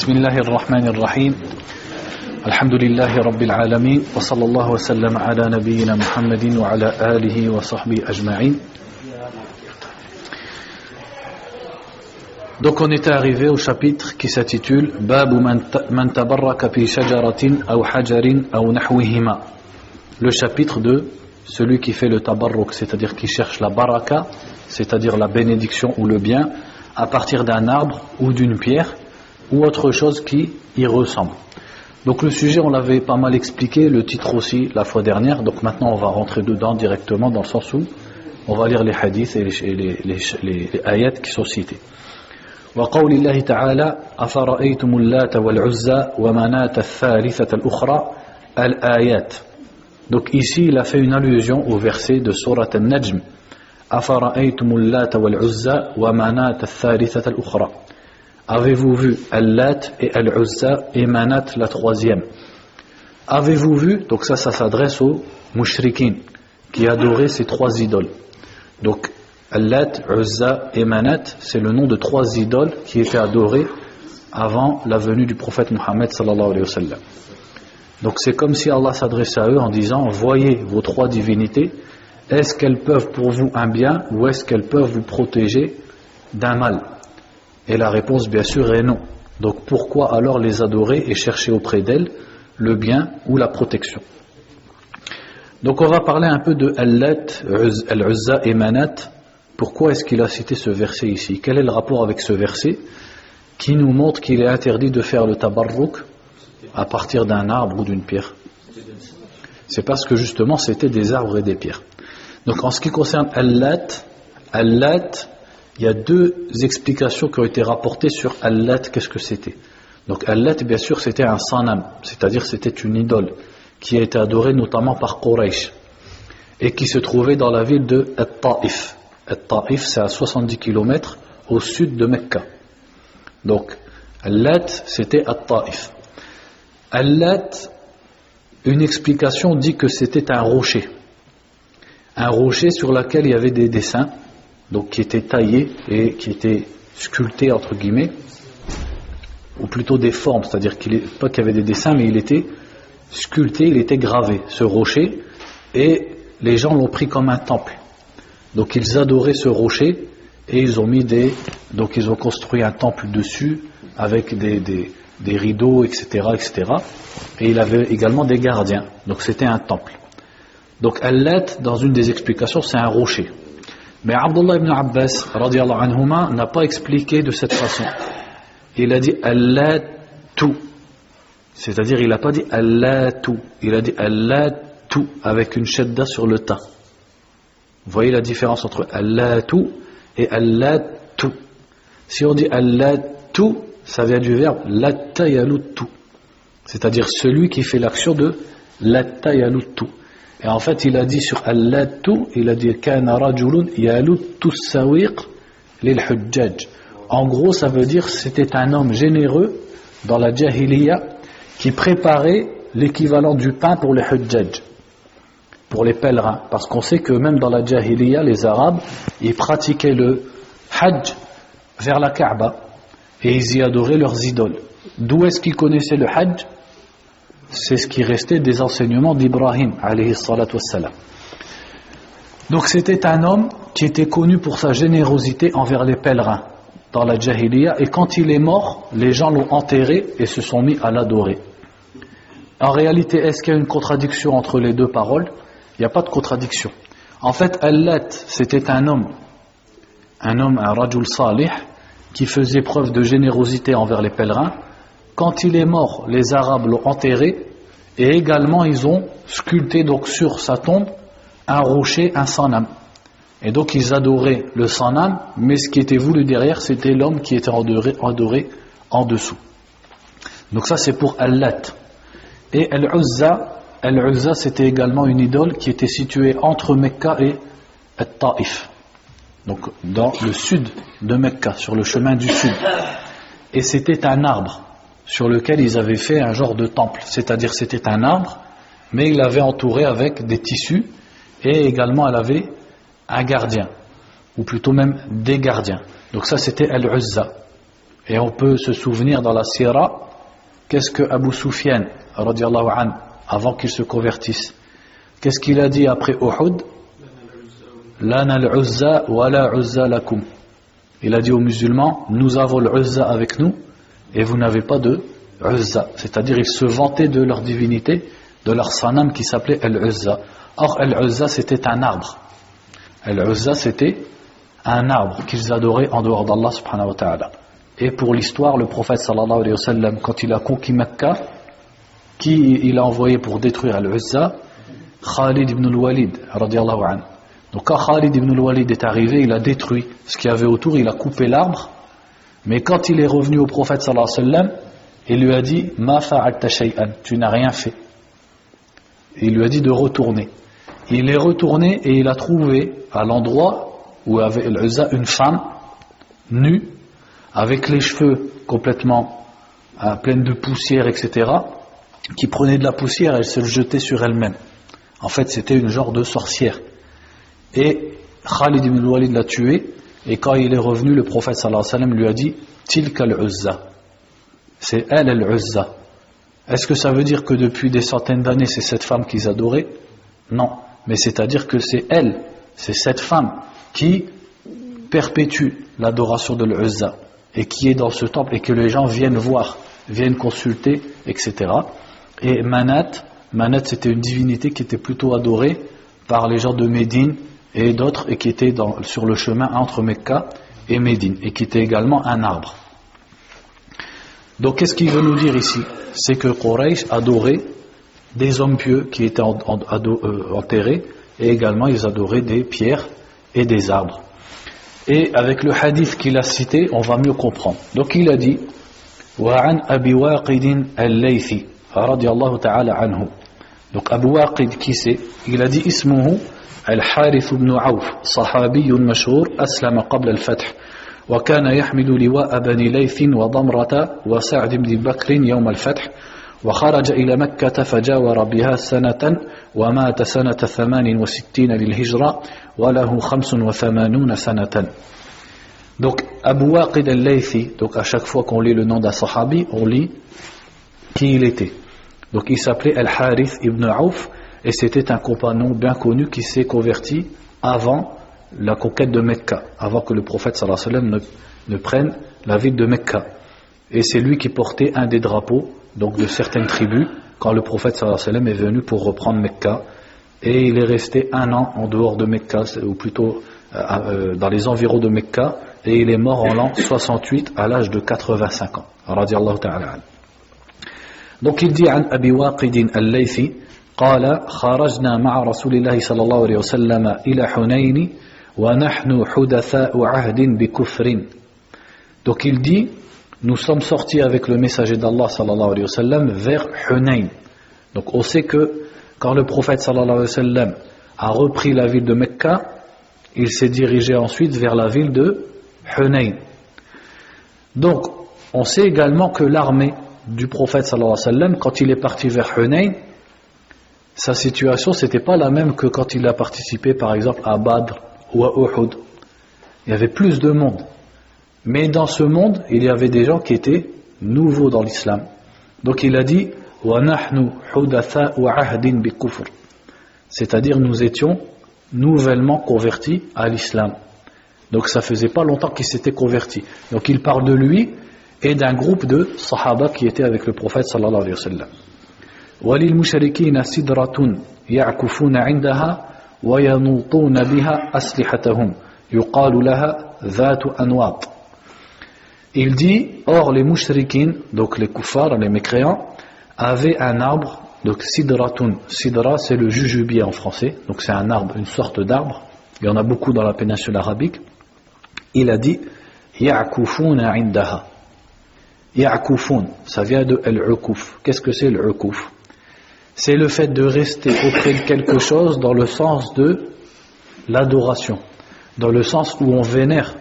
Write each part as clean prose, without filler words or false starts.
بسم الله الرحمن الرحيم الحمد لله رب العالمين وصلى الله وسلم على نبينا محمد وعلى آله وصحبه أجمعين. Donc on était arrivé au chapitre qui s'intitule Babu man tabarraka fi shajaratin aw hajarin aw nahwihima. Le chapitre de celui qui fait le tabarruk, c'est-à-dire qui cherche la baraka, c'est-à-dire la bénédiction ou le bien à partir d'un arbre ou d'une pierre ou autre chose qui y ressemble. Donc le sujet on l'avait pas mal expliqué, le titre aussi la fois dernière, donc maintenant on va rentrer dedans directement dans le sens où on va lire les hadiths et les ayats qui sont cités. وقول الله تعالى أفرأيتم اللات والعزى ومناة الثالثة الأخرى الآيات. Donc ici il a fait une allusion au verset de Surat An-Najm. أفرأيتم اللات والعزى ومناة الثالثة الأخرى. Avez-vous vu Al-Lat et Al-Uzza et Manat la troisième? Avez-vous vu? Donc ça s'adresse aux mushrikin qui adoraient ces trois idoles. Donc Al-Lat, Uzza et Manat, c'est le nom de trois idoles qui étaient adorées avant la venue du prophète Mohammed sallallahu alayhi wa sallam. Donc c'est comme si Allah s'adressait à eux en disant: voyez vos trois divinités, est-ce qu'elles peuvent pour vous un bien ou est-ce qu'elles peuvent vous protéger d'un mal? Et la réponse bien sûr est non. Donc pourquoi alors les adorer et chercher auprès d'elles le bien ou la protection? Donc on va parler un peu de Al-Lat, Al-Uzza et Manat. Pourquoi est-ce qu'il a cité ce verset ici? Quel est le rapport avec ce verset qui nous montre qu'il est interdit de faire le tabarruk à partir d'un arbre ou d'une pierre? C'est parce que justement c'était des arbres et des pierres. Donc en ce qui concerne Al-Lat, il y a deux explications qui ont été rapportées sur Al-Lat, qu'est-ce que c'était. Donc Al-Lat, bien sûr, c'était un sanam, c'est-à-dire c'était une idole qui a été adorée notamment par Quraysh et qui se trouvait dans la ville de At-Ta'if. At-Ta'if, c'est à 70 km au sud de Mecca. Donc Al-Lat, c'était At-Ta'if. Al-Lat, une explication dit que c'était un rocher sur lequel il y avait des dessins, donc qui étaient taillés et qui étaient sculptés entre guillemets, ou plutôt des formes, c'est-à-dire pas qu'il y avait des dessins, mais il était sculpté, il était gravé, ce rocher, et les gens l'ont pris comme un temple. Donc ils adoraient ce rocher et ils ont construit un temple dessus avec des rideaux, etc., etc. Et il avait également des gardiens. Donc c'était un temple. Donc Al-Lat, dans une des explications, c'est un rocher. Mais Abdullah ibn Abbas radiyallahu anhuma n'a pas expliqué de cette façon. Il a dit Al-Latu, c'est-à-dire il n'a pas dit Al-Latu, il a dit Al-Latu avec une shadda sur le ta. Vous voyez la différence entre Al-Latu et Al-Latu. Si on dit Al-Latu, ça vient du verbe Latta yalutu, c'est-à-dire celui qui fait l'action de Latta yalutu. Et en fait, il a dit sur Al-Latu, il a dit Kana rajulun yalutu sawiq lil hujjaj. En gros, ça veut dire c'était un homme généreux dans la Jahiliya qui préparait l'équivalent du pain pour les hujjaj, pour les pèlerins, parce qu'on sait que même dans la Jahiliya, les Arabes, ils pratiquaient le Hajj vers la Kaaba et ils y adoraient leurs idoles. D'où est-ce qu'ils connaissaient le Hajj? C'est ce qui restait des enseignements d'Ibrahim alayhi salatu wassalam. Donc c'était un homme qui était connu pour sa générosité envers les pèlerins dans la Jahiliya, et quand il est mort, les gens l'ont enterré et se sont mis à l'adorer. En réalité, est-ce qu'il y a une contradiction entre les deux paroles? Il n'y a pas de contradiction. En fait, Al-Lat, c'était un homme, un rajul salih, qui faisait preuve de générosité envers les pèlerins. Quand il est mort, les Arabes l'ont enterré, et également ils ont sculpté donc sur sa tombe un rocher, un sanam. Et donc ils adoraient le sanam, mais ce qui était voulu derrière, c'était l'homme qui était adoré en dessous. Donc ça c'est pour Al-Lat. Et Al-Uzza, c'était également une idole qui était située entre Mecca et At-Ta'if, donc dans le sud de Mecca, sur le chemin du sud. Et c'était un arbre sur lequel ils avaient fait un genre de temple, c'est-à-dire c'était un arbre, mais il l'avait entouré avec des tissus, et également elle avait un gardien, ou plutôt même des gardiens. Donc ça c'était Al-Uzza. Et on peut se souvenir dans la Sira, qu'est-ce que Abu Sufyan, radiallahu anhu, avant qu'il se convertisse, qu'est-ce qu'il a dit après Uhud? Lana al-Uzza wa la Uzza lakum. Il a dit aux musulmans, nous avons l'Uzza avec nous et vous n'avez pas de Uzza. C'est-à-dire ils se vantaient de leur divinité, de leur sanam qui s'appelait Al-Uzza. Or Al-Uzza c'était un arbre. Al-Uzza c'était un arbre qu'ils adoraient en dehors d'Allah subhanahu wa ta'ala. Et pour l'histoire, le prophète sallallahu alayhi wa sallam, quand il a conquis Mecca, qui il a envoyé pour détruire Al-Uzza? Khalid ibn al-Walid radiallahu anhu. Donc quand Khalid ibn al-Walid est arrivé, il a détruit ce qu'il y avait autour, il a coupé l'arbre. Mais quand il est revenu au prophète sallallahu alayhi wa sallam, il lui a dit ma fa'alta shay'an, tu n'as rien fait. Et il lui a dit de retourner. Il est retourné et il a trouvé à l'endroit où avait Al-Uzza une femme nue avec les cheveux complètement pleins de poussière, etc., qui prenait de la poussière et elle se le jetait sur elle-même. En fait c'était une genre de sorcière. Et Khalid ibn al-Walid l'a tué, et quand il est revenu, le prophète sallallahu alayhi wa sallam lui a dit Tilka al-Uzza, c'est elle al-Uzza. Est-ce que ça veut dire que depuis des centaines d'années c'est cette femme qu'ils adoraient? Non, mais c'est-à-dire que c'est elle, c'est cette femme qui perpétue l'adoration de l'Uzza et qui est dans ce temple et que les gens viennent voir, viennent consulter, etc. Et Manat c'était une divinité qui était plutôt adorée par les gens de Médine et d'autres, et qui était sur le chemin entre Mecca et Médine, et qui était également un arbre. Donc qu'est-ce qu'il veut nous dire ici? C'est que Quraysh adorait des hommes pieux qui étaient enterrés, et également ils adoraient des pierres et des arbres. Et avec le hadith qu'il a cité, on va mieux comprendre. Donc il a dit وعن أبي واقد الليثي رضي الله تعالى عنه. Donc Abu Waqid, qui c'est? Il a dit اسمه الحارث بن عوف صحابي مشهور أسلم قبل الفتح وكان يحمل لواء بني ليث وضمرة وسعد بن بكر يوم الفتح وخرج إلى مكة فجاور بها سنة ومات سنة 68 للهجرة وله 85 سنة. Donc Abu Waqid al-Laythi, donc à chaque fois qu'on lit le nom d'un sahabi, on lit qui il était. Donc il s'appelait Al-Harith ibn Auf, et c'était un compagnon bien connu qui s'est converti avant la conquête de Mecca, avant que le prophète sallallahu alayhi wa sallam ne prenne la ville de Mecca. Et c'est lui qui portait un des drapeaux, donc de certaines tribus, quand le prophète sallallahu alayhi wa sallam est venu pour reprendre Mecca. Et il est resté 1 an en dehors de Mecca, ou plutôt dans les environs de Mecca, et il est mort en l'an 68 à l'âge de 85 ans. Radiallahu ta'ala. Donc il dit عن أبي واقد الليثي قال خرجنا مع رسول الله صلى الله عليه وسلم إلى حنين ونحن حدثاء عهد بكفر. Donc il dit nous sommes sortis avec le messager d'Allah sallallahu alayhi wa sallam vers Hunayn. Donc on sait que quand le prophète sallallahu alayhi wa sallam a repris la ville de Mecca, il s'est dirigé ensuite vers la ville de Hunayn. Donc on sait également que l'armée du prophète sallallahu alayhi wa sallam, quand il est parti vers Hunayn, sa situation c'était pas la même que quand il a participé par exemple à Badr ou à Uhud. Il y avait plus de monde, mais dans ce monde il y avait des gens qui étaient nouveaux dans l'islam. Donc il a dit وَنَحْنُ حُدَثَاءُ عَهْدٍ بِكُفْرٍ, c'est-à-dire nous étions nouvellement convertis à l'islam. Donc ça faisait pas longtemps qu'il s'était converti. Donc il parle de lui et d'un groupe de sahaba qui étaient avec le prophète sallallahu alayhi wa sallam. وَلِلْمُشْرِكِينَ سِدْرَةٌ يَعْكُفُونَ عِنْدَهَا وَيَنُوطُونَ بِهَا أَسْلِحَتَهُمْ يُقَالُ لَهَا ذَاتُ أَنْوَاطٍ. Il dit, or les mouchriquines, donc les kuffars, les mécréants, avaient un arbre, donc sidratun. Sidra c'est le jujubier en français, donc c'est un arbre, une sorte d'arbre, il y en a beaucoup dans la péninsule arabique. Il a dit ya'kufuna indaha. Ya'kufun, ça vient de al-ukuf. Qu'est-ce que c'est al-ukuf? C'est le fait de rester auprès de quelque chose dans le sens de l'adoration, dans le sens où on vénère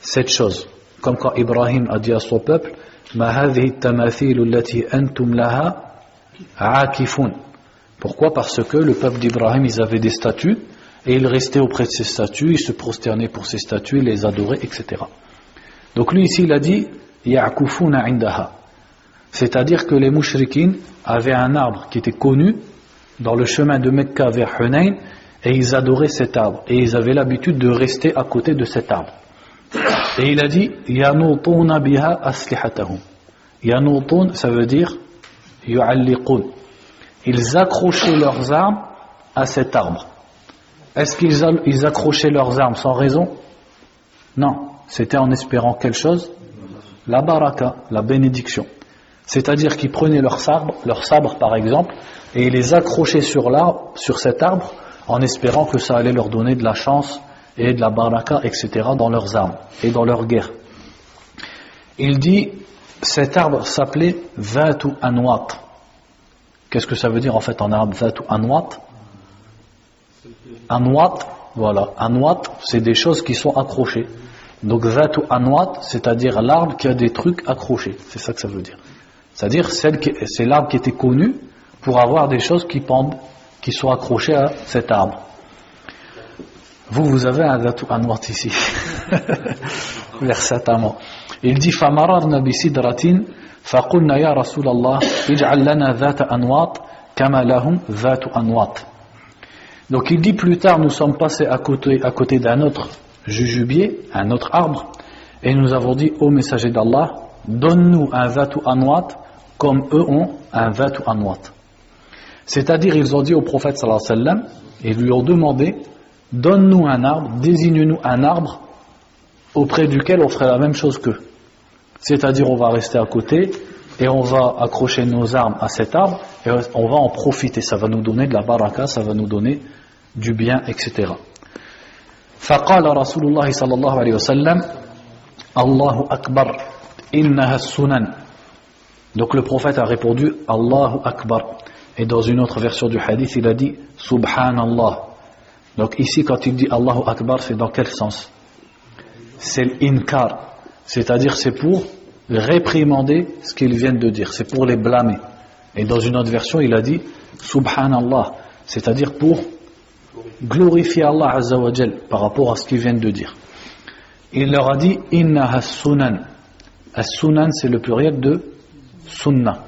cette chose, comme quand Ibrahim a dit à son peuple ma hadhihi at-tamathil allati antum laha aakifun. Pourquoi? Parce que le peuple d'Ibrahim, ils avaient des statues et ils restaient auprès de ces statues, ils se prosternaient pour ces statues, ils les adoraient, etc. Donc lui ici il a dit يعكفون عندها. C'est-à-dire que les mouchriquins avaient un arbre qui était connu dans le chemin de Mecca vers Hunayn, et ils adoraient cet arbre, et ils avaient l'habitude de rester à côté de cet arbre. Et il a dit yanutuna biha aslihatahum. Yanutun, ça veut dire yu'alliqun. Ils accrochaient leurs armes à cet arbre. Est-ce qu'ils accrochaient leurs armes sans raison? Non, c'était en espérant quelle chose? La baraka, la bénédiction. C'est-à-dire qu'ils prenaient leur sabre par exemple, et ils les accrochaient sur cet arbre, en espérant que ça allait leur donner de la chance et de la baraka, etc. dans leurs armes et dans leur guerre. Il dit, cet arbre s'appelait Zatu Anwat. Qu'est-ce que ça veut dire en fait en arabe, Zatu Anwat? Anwat, voilà, Anwat, c'est des choses qui sont accrochées. Donc Zatu Anwat, c'est-à-dire l'arbre qui a des trucs accrochés, c'est ça que ça veut dire. C'est-à-dire c'est l'arbre qui était connu pour avoir des choses qui pendent, qui sont accrochées à cet arbre. Vous avez un Zatu Anwat ici, versatamment. Il dit فَمَرَرْنَا بِسِدْرَةٍ فَقُلْنَا يَا رَسُولَ اللَّهِ اجْعَلْ لَنَا ذَاتَ أَنْوَاطٍ كَمَا لَهُمْ ذَاتُ أَنْوَاطٍ. Donc il dit plus tard, nous sommes passés à côté d'un autre jujubier, un autre arbre, et nous avons dit, ô messager d'Allah, donne-nous un Zatu Anwat comme eux ont un Zatu Anwat. C'est-à-dire, ils ont dit au prophète sallallahu alayhi wa sallam, ils lui ont demandé, donne-nous un arbre, désigne-nous un arbre auprès duquel on ferait la même chose qu'eux. C'est-à-dire, on va rester à côté et on va accrocher nos armes à cet arbre et on va en profiter. Ça va nous donner de la baraka, ça va nous donner du bien, etc. فقال رسول الله صلى الله عليه وسلم الله أكبر إنها السنن. Donc le prophète a répondu Allahu Akbar. Et dans une autre version du hadith, il a dit Subhanallah. Donc ici, quand il dit Allahu Akbar, c'est dans quel sens? C'est l'inkar. C'est-à-dire, c'est pour réprimander ce qu'ils viennent de dire. C'est pour les blâmer. Et dans une autre version, il a dit Subhanallah. C'est-à-dire pour glorifier Allah Azza wa Jal par rapport à ce qu'ils viennent de dire. Il leur a dit Innaha sunan. As-sunan, c'est le pluriel de sunnah.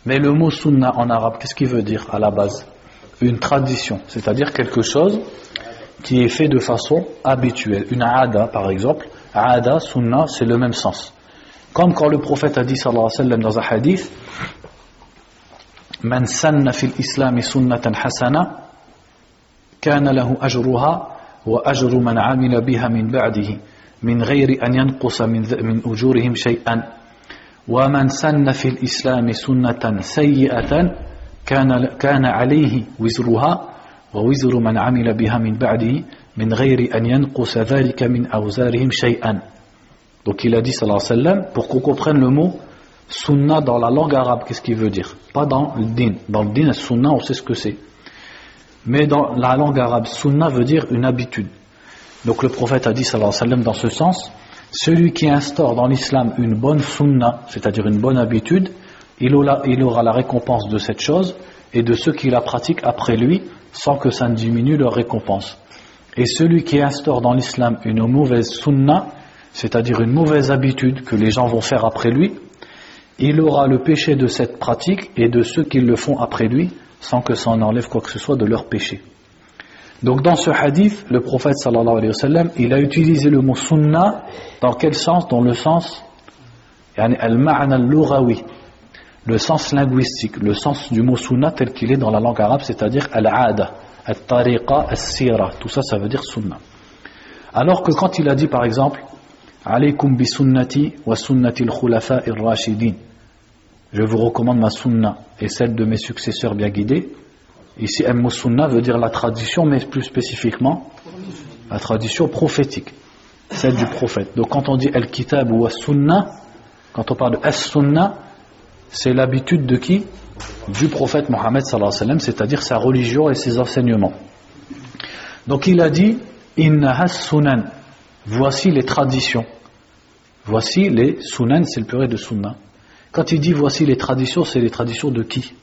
Mais le mot sunnah en arabe, qu'est-ce qu'il veut dire à la base? Une tradition, c'est-à-dire quelque chose qui est fait de façon habituelle. Une aada, par exemple. Aada, sunnah, c'est le même sens. Comme quand le prophète a dit, sallallahu alayhi wa sallam, dans un hadith, Man sanna fil islami sunnatan hasana, kana lahu ajruha, wa ajru man amila biha min ba'dihi, min ghayri an yanqusa min ujurihim shay'an. ومن سن في الإسلام سنة سيئة كان عليه وزرها ووزر من عمل بها من بعده من غير أن ينقص ذلك من أوزارهم شيئا. Donc il a dit sallallahu alayhi wa sallam, pour qu'on comprenne le mot sunna dans la langue arabe, qu'est-ce qu'il veut dire? Pas dans le din. Dans le din, sunna, on sait ce que c'est. Mais dans la langue arabe, sunna veut dire une habitude. Donc le prophète a dit sallallahu alayhi wa sallam dans ce sens, celui qui instaure dans l'islam une bonne sunna, c'est-à-dire une bonne habitude, il aura la récompense de cette chose et de ceux qui la pratiquent après lui sans que ça ne diminue leur récompense. Et celui qui instaure dans l'islam une mauvaise sunna, c'est-à-dire une mauvaise habitude que les gens vont faire après lui, il aura le péché de cette pratique et de ceux qui le font après lui sans que ça en enlève quoi que ce soit de leur péché. Donc dans ce hadith, le prophète sallallahu alayhi wa sallam, il a utilisé le mot sunna dans quel sens? Dans le sens al-ma'na al-lughawi, le sens linguistique, le sens du mot sunna tel qu'il est dans la langue arabe, c'est-à-dire al-aada, al-tariqa, al-sira, tout ça, ça veut dire sunna. Alors que quand il a dit par exemple alaykum bi sunnati wa sunnati al-khulafa ar-rashidin, je vous recommande ma sunna et celle de mes successeurs bien guidés. Ici, al-sunna veut dire la tradition, mais plus spécifiquement la tradition prophétique, celle du prophète. Donc quand on dit al-kitab ou as-sunna, quand on parle de as-sunna, c'est l'habitude de qui? Du prophète Mohammed sallallahu alayhi wa sallam, c'est-à-dire sa religion et ses enseignements. Donc il a dit innaha sunan, voici les traditions. Voici les sunan, c'est le pluriel de sunna. Quand il dit voici les traditions, c'est les traditions de qui?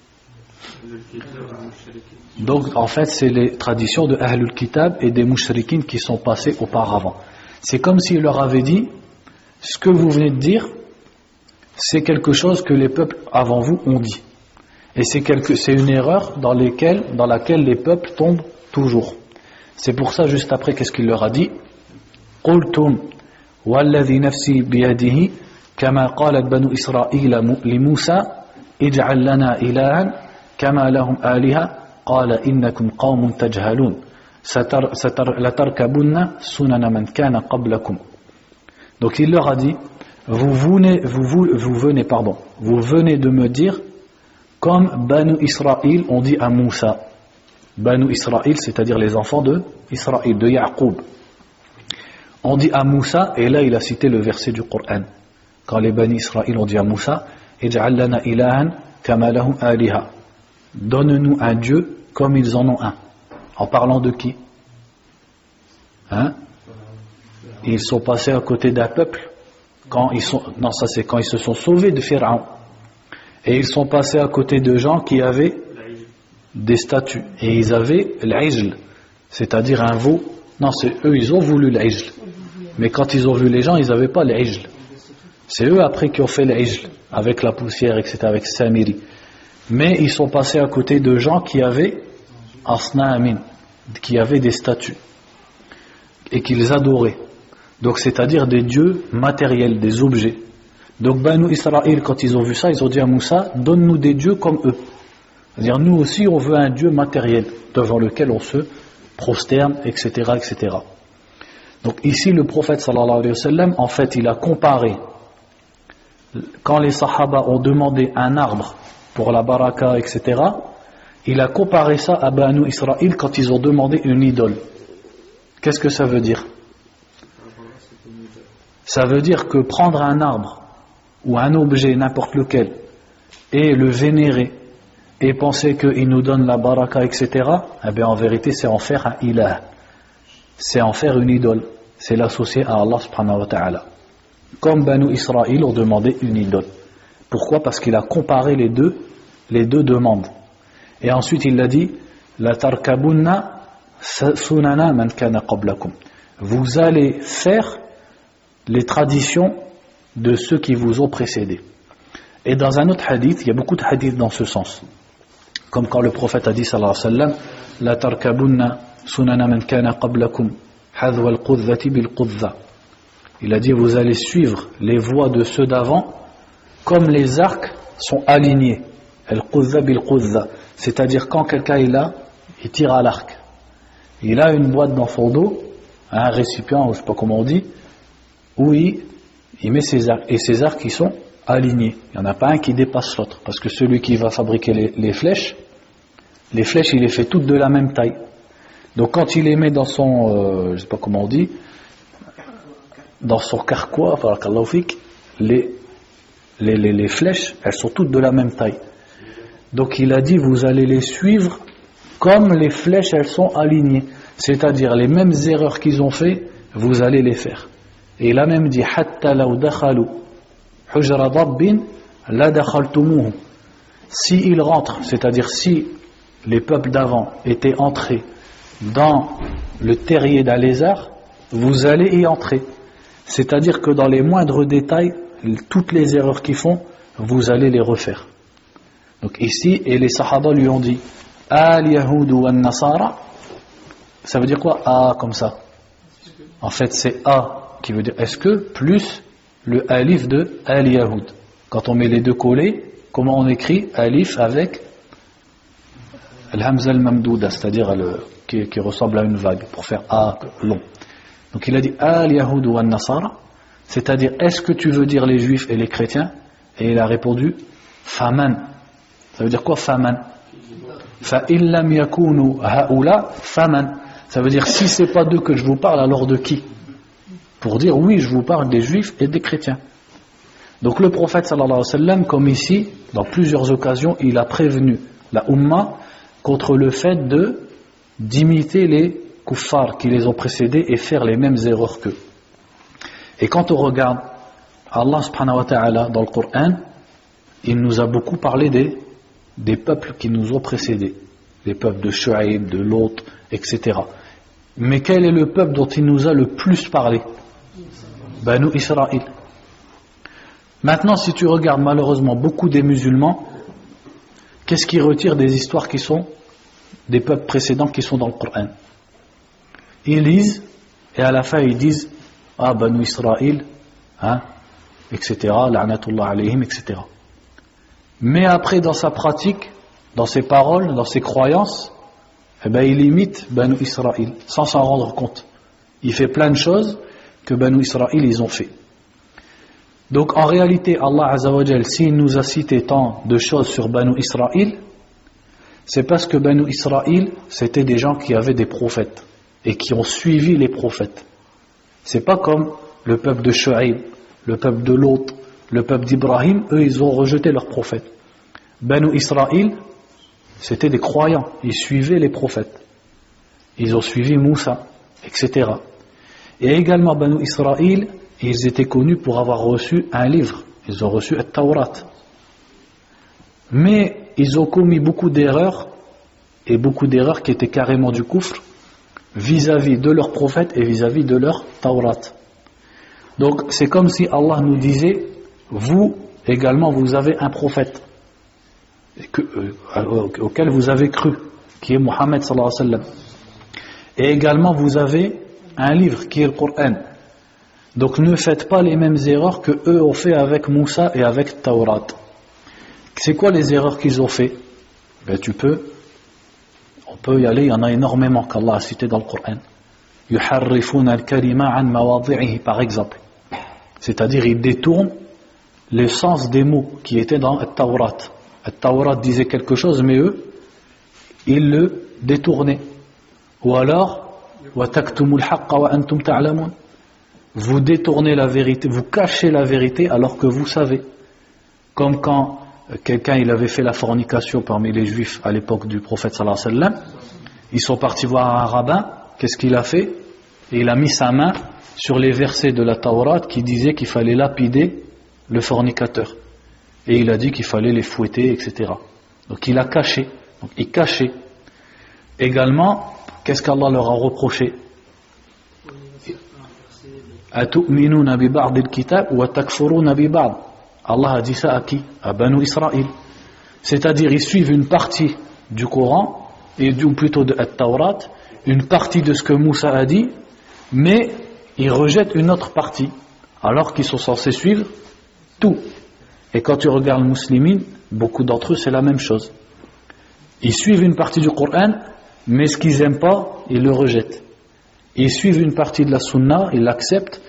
Donc en fait c'est les traditions de Ahlul Kitab et des Mushrikines qui sont passés auparavant. C'est comme s'il leur avait dit ce que vous venez de dire, c'est quelque chose que les peuples avant vous ont dit. Et c'est une erreur dans laquelle les peuples tombent toujours. C'est pour ça, juste après, qu'est-ce qu'il leur a dit? قُلْتُمْ وَالَّذِي نَفْسِي بِيَدِهِ كَمَا قَالَتْ بَنُو إِسْرَائِيلَ لِمُوسَى اجْعَلْ لَنَا إِلَهًا كَمَا لَهُمْ آلِهَةٌ قَالَ إِنَّكُمْ قَوْمٌ تَجْهَلُونَ لَتَرْكَبُنَّ سُنَنَ مَنْ كَانَ قَبْلَكُمْ. Donc il leur a dit, vous venez de me dire comme Banu Israël ont dit à Moussa. Banu Israël, c'est-à-dire les enfants de Israël, de Ya'qub. On dit à Moussa, et là il a cité le verset du Coran. Quand les Banu Israël ont dit à Moussa, Ij'al lana ilahan kama lahum aliha. Donne-nous un Dieu comme ils en ont un. En parlant de qui? Ils sont passés à côté d'un peuple quand ils se sont sauvés de Pharaon. Et ils sont passés à côté de gens qui avaient des statues. Et ils avaient l'ijl, c'est-à-dire un veau. Non, c'est eux, ils ont voulu l'ijl. Mais quand ils ont vu les gens, ils n'avaient pas l'ijl. C'est eux après qui ont fait l'ijl, avec la poussière, etc., avec Samiri. Mais ils sont passés à côté de gens qui avaient asna'amin, qui avaient des statues. Et qu'ils adoraient. Donc c'est-à-dire des dieux matériels, des objets. Donc Banu Israël, quand ils ont vu ça, ils ont dit à Moussa, donne-nous des dieux comme eux. C'est-à-dire nous aussi on veut un Dieu matériel devant lequel on se prosterne, etc., etc. Donc ici le prophète sallallahu alayhi wa sallam, en fait il a comparé, quand les sahaba ont demandé un arbre pour la baraka, etc., il a comparé ça à Banu Israël quand ils ont demandé une idole. Qu'est-ce que ça veut dire? Ça veut dire que prendre un arbre ou un objet, n'importe lequel, et le vénérer et penser qu'il nous donne la baraka, etc., eh bien en vérité c'est en faire un ilah, c'est en faire une idole, c'est l'associer à Allah subhanahu wa ta'ala. Comme Banu Israël ont demandé une idole. Pourquoi? Parce qu'il a comparé les deux demandes. Et ensuite il a dit la tarkabunna sunana man kana qablakum. Vous allez faire les traditions de ceux qui vous ont précédés. Et dans un autre hadith, il y a beaucoup de hadiths dans ce sens. Comme quand le prophète a dit sallallahu alayhi wa sallam, la tarkabunna sunana man kana qablakum hadwa al-qudhati bil-qudha. Il a dit vous allez suivre les voies de ceux d'avant comme les arcs sont alignés. Al-qudha bil-qudha. C'est-à-dire quand quelqu'un est là, il tire à l'arc. Il a une boîte dans son dos, un récipient, je ne sais pas comment on dit, où il met ses arcs. Et ces arcs, ils sont alignés. Il n'y en a pas un qui dépasse l'autre. Parce que celui qui va fabriquer les flèches, il les fait toutes de la même taille. Donc quand il les met dans son, je ne sais pas comment on dit, dans son carquois, les flèches, elles sont toutes de la même taille. Donc il a dit, vous allez les suivre comme les flèches, elles sont alignées. C'est-à-dire les mêmes erreurs qu'ils ont fait, vous allez les faire. Et il a même dit hatta law dakhalu hujra dabbin la dakhaltumuhu. Si ils rentrent, c'est-à-dire si les peuples d'avant étaient entrés dans le terrier d'un lézard, vous allez y entrer. C'est-à-dire que dans les moindres détails, toutes les erreurs qu'ils font, vous allez les refaire. Donc ici, et les sahaba lui ont dit al-yahudu wan-nasara. Ça veut dire quoi? A comme ça. En fait c'est A qui veut dire est-ce que plus le alif de al-Yahoud. Quand on met les deux collés, comment on écrit alif avec al-hamza al-mamdouda, c'est-à-dire qui ressemble à une vague, pour faire A long. Donc il a dit al-Yahoud wa an-Nasara, c'est-à-dire est-ce que tu veux dire les juifs et les chrétiens? Et il a répondu faman. Ça veut dire quoi faman? Fa illam yakunu haula faman. Ça veut dire si c'est pas d'eux que je vous parle, alors de qui? Pour dire oui, je vous parle des juifs et des chrétiens. Donc le prophète sallallahu alayhi wa sallam, comme ici, dans plusieurs occasions, il a prévenu la Ummah contre le fait d'imiter les kuffars qui les ont précédés et faire les mêmes erreurs qu'eux. Et quand on regarde Allah subhanahu wa ta'ala dans le Coran, il nous a beaucoup parlé des peuples qui nous ont précédés, les peuples de Shu'aib, de Lot, etc. Mais quel est le peuple dont il nous a le plus parlé? Banu Israël. Maintenant, si tu regardes malheureusement beaucoup des musulmans, qu'est-ce qu'ils retirent des histoires qui sont des peuples précédents qui sont dans le Coran? Ils lisent et à la fin ils disent ah Banu Israël, hein, etc. La'natullah alayhim, etc. Mais après dans sa pratique, dans ses paroles, dans ses croyances, eh ben, il imite Banu Israël sans s'en rendre compte. Il fait plein de choses que Banu Israël ils ont fait. Donc en réalité, Allah Azza wa Jal, s'il nous a cité tant de choses sur Banu Israël, c'est parce que Banu Israël, c'était des gens qui avaient des prophètes et qui ont suivi les prophètes. C'est pas comme le peuple de Shu'aib, le peuple de Lot, le peuple d'Ibrahim, eux ils ont rejeté leurs prophètes. Banu Israël, c'était des croyants, ils suivaient les prophètes. Ils ont suivi Moussa, etc. Et également Banu Israël, ils étaient connus pour avoir reçu un livre. Ils ont reçu At-Tawrat. Mais ils ont commis beaucoup d'erreurs, et beaucoup d'erreurs qui étaient carrément du kufr, vis-à-vis de leurs prophètes et vis-à-vis de leur Tawrat. Donc c'est comme si Allah nous disait, vous également vous avez un prophète auquel vous avez cru, qui est Muhammad sallallahu alayhi wa sallam. Et également vous avez un livre qui est le Coran. Donc ne faites pas les mêmes erreurs que eux ont fait avec Moussa et avec Tawrat. C'est quoi les erreurs qu'ils ont fait? Ben on peut y aller, il y en a énormément qu'Allah a cité dans le Coran. Yuharrifuna al-kalima an mawadhi'ihi, par exemple. C'est-à-dire ils détournent le sens des mots qui étaient dans At-Tawrat. At-Tawrat disait quelque chose, mais eux, ils le détournaient. Ou alors, wa taktumul haqqa wa antum ta'lamun. Vous détournez la vérité, vous cachez la vérité alors que vous savez. Comme quand quelqu'un il avait fait la fornication parmi les juifs à l'époque du prophète sallallahu alayhi wa sallam, ils sont partis voir un rabbin, qu'est-ce qu'il a fait? Et il a mis sa main sur les versets de la Tawrat qui disaient qu'il fallait lapider le fornicateur. Et il a dit qu'il fallait les fouetter, etc. Donc il a caché, donc il cachait. Également, qu'est-ce qu'Allah leur a reproché? Atu'minuna bi ba'd al-kitab wa takfuruna bi ba'd. Allah a dit ça à qui? À Banu Israël. C'est-à-dire ils suivent une partie du Coran, ou plutôt de At-Tawrat, une partie de ce que Moussa a dit, mais ils rejettent une autre partie, alors qu'ils sont censés suivre tout. Et quand tu regardes les musulmans, beaucoup d'entre eux c'est la même chose. Ils suivent une partie du Coran, mais ce qu'ils n'aiment pas, ils le rejettent. Ils suivent une partie de la sunna, ils l'acceptent,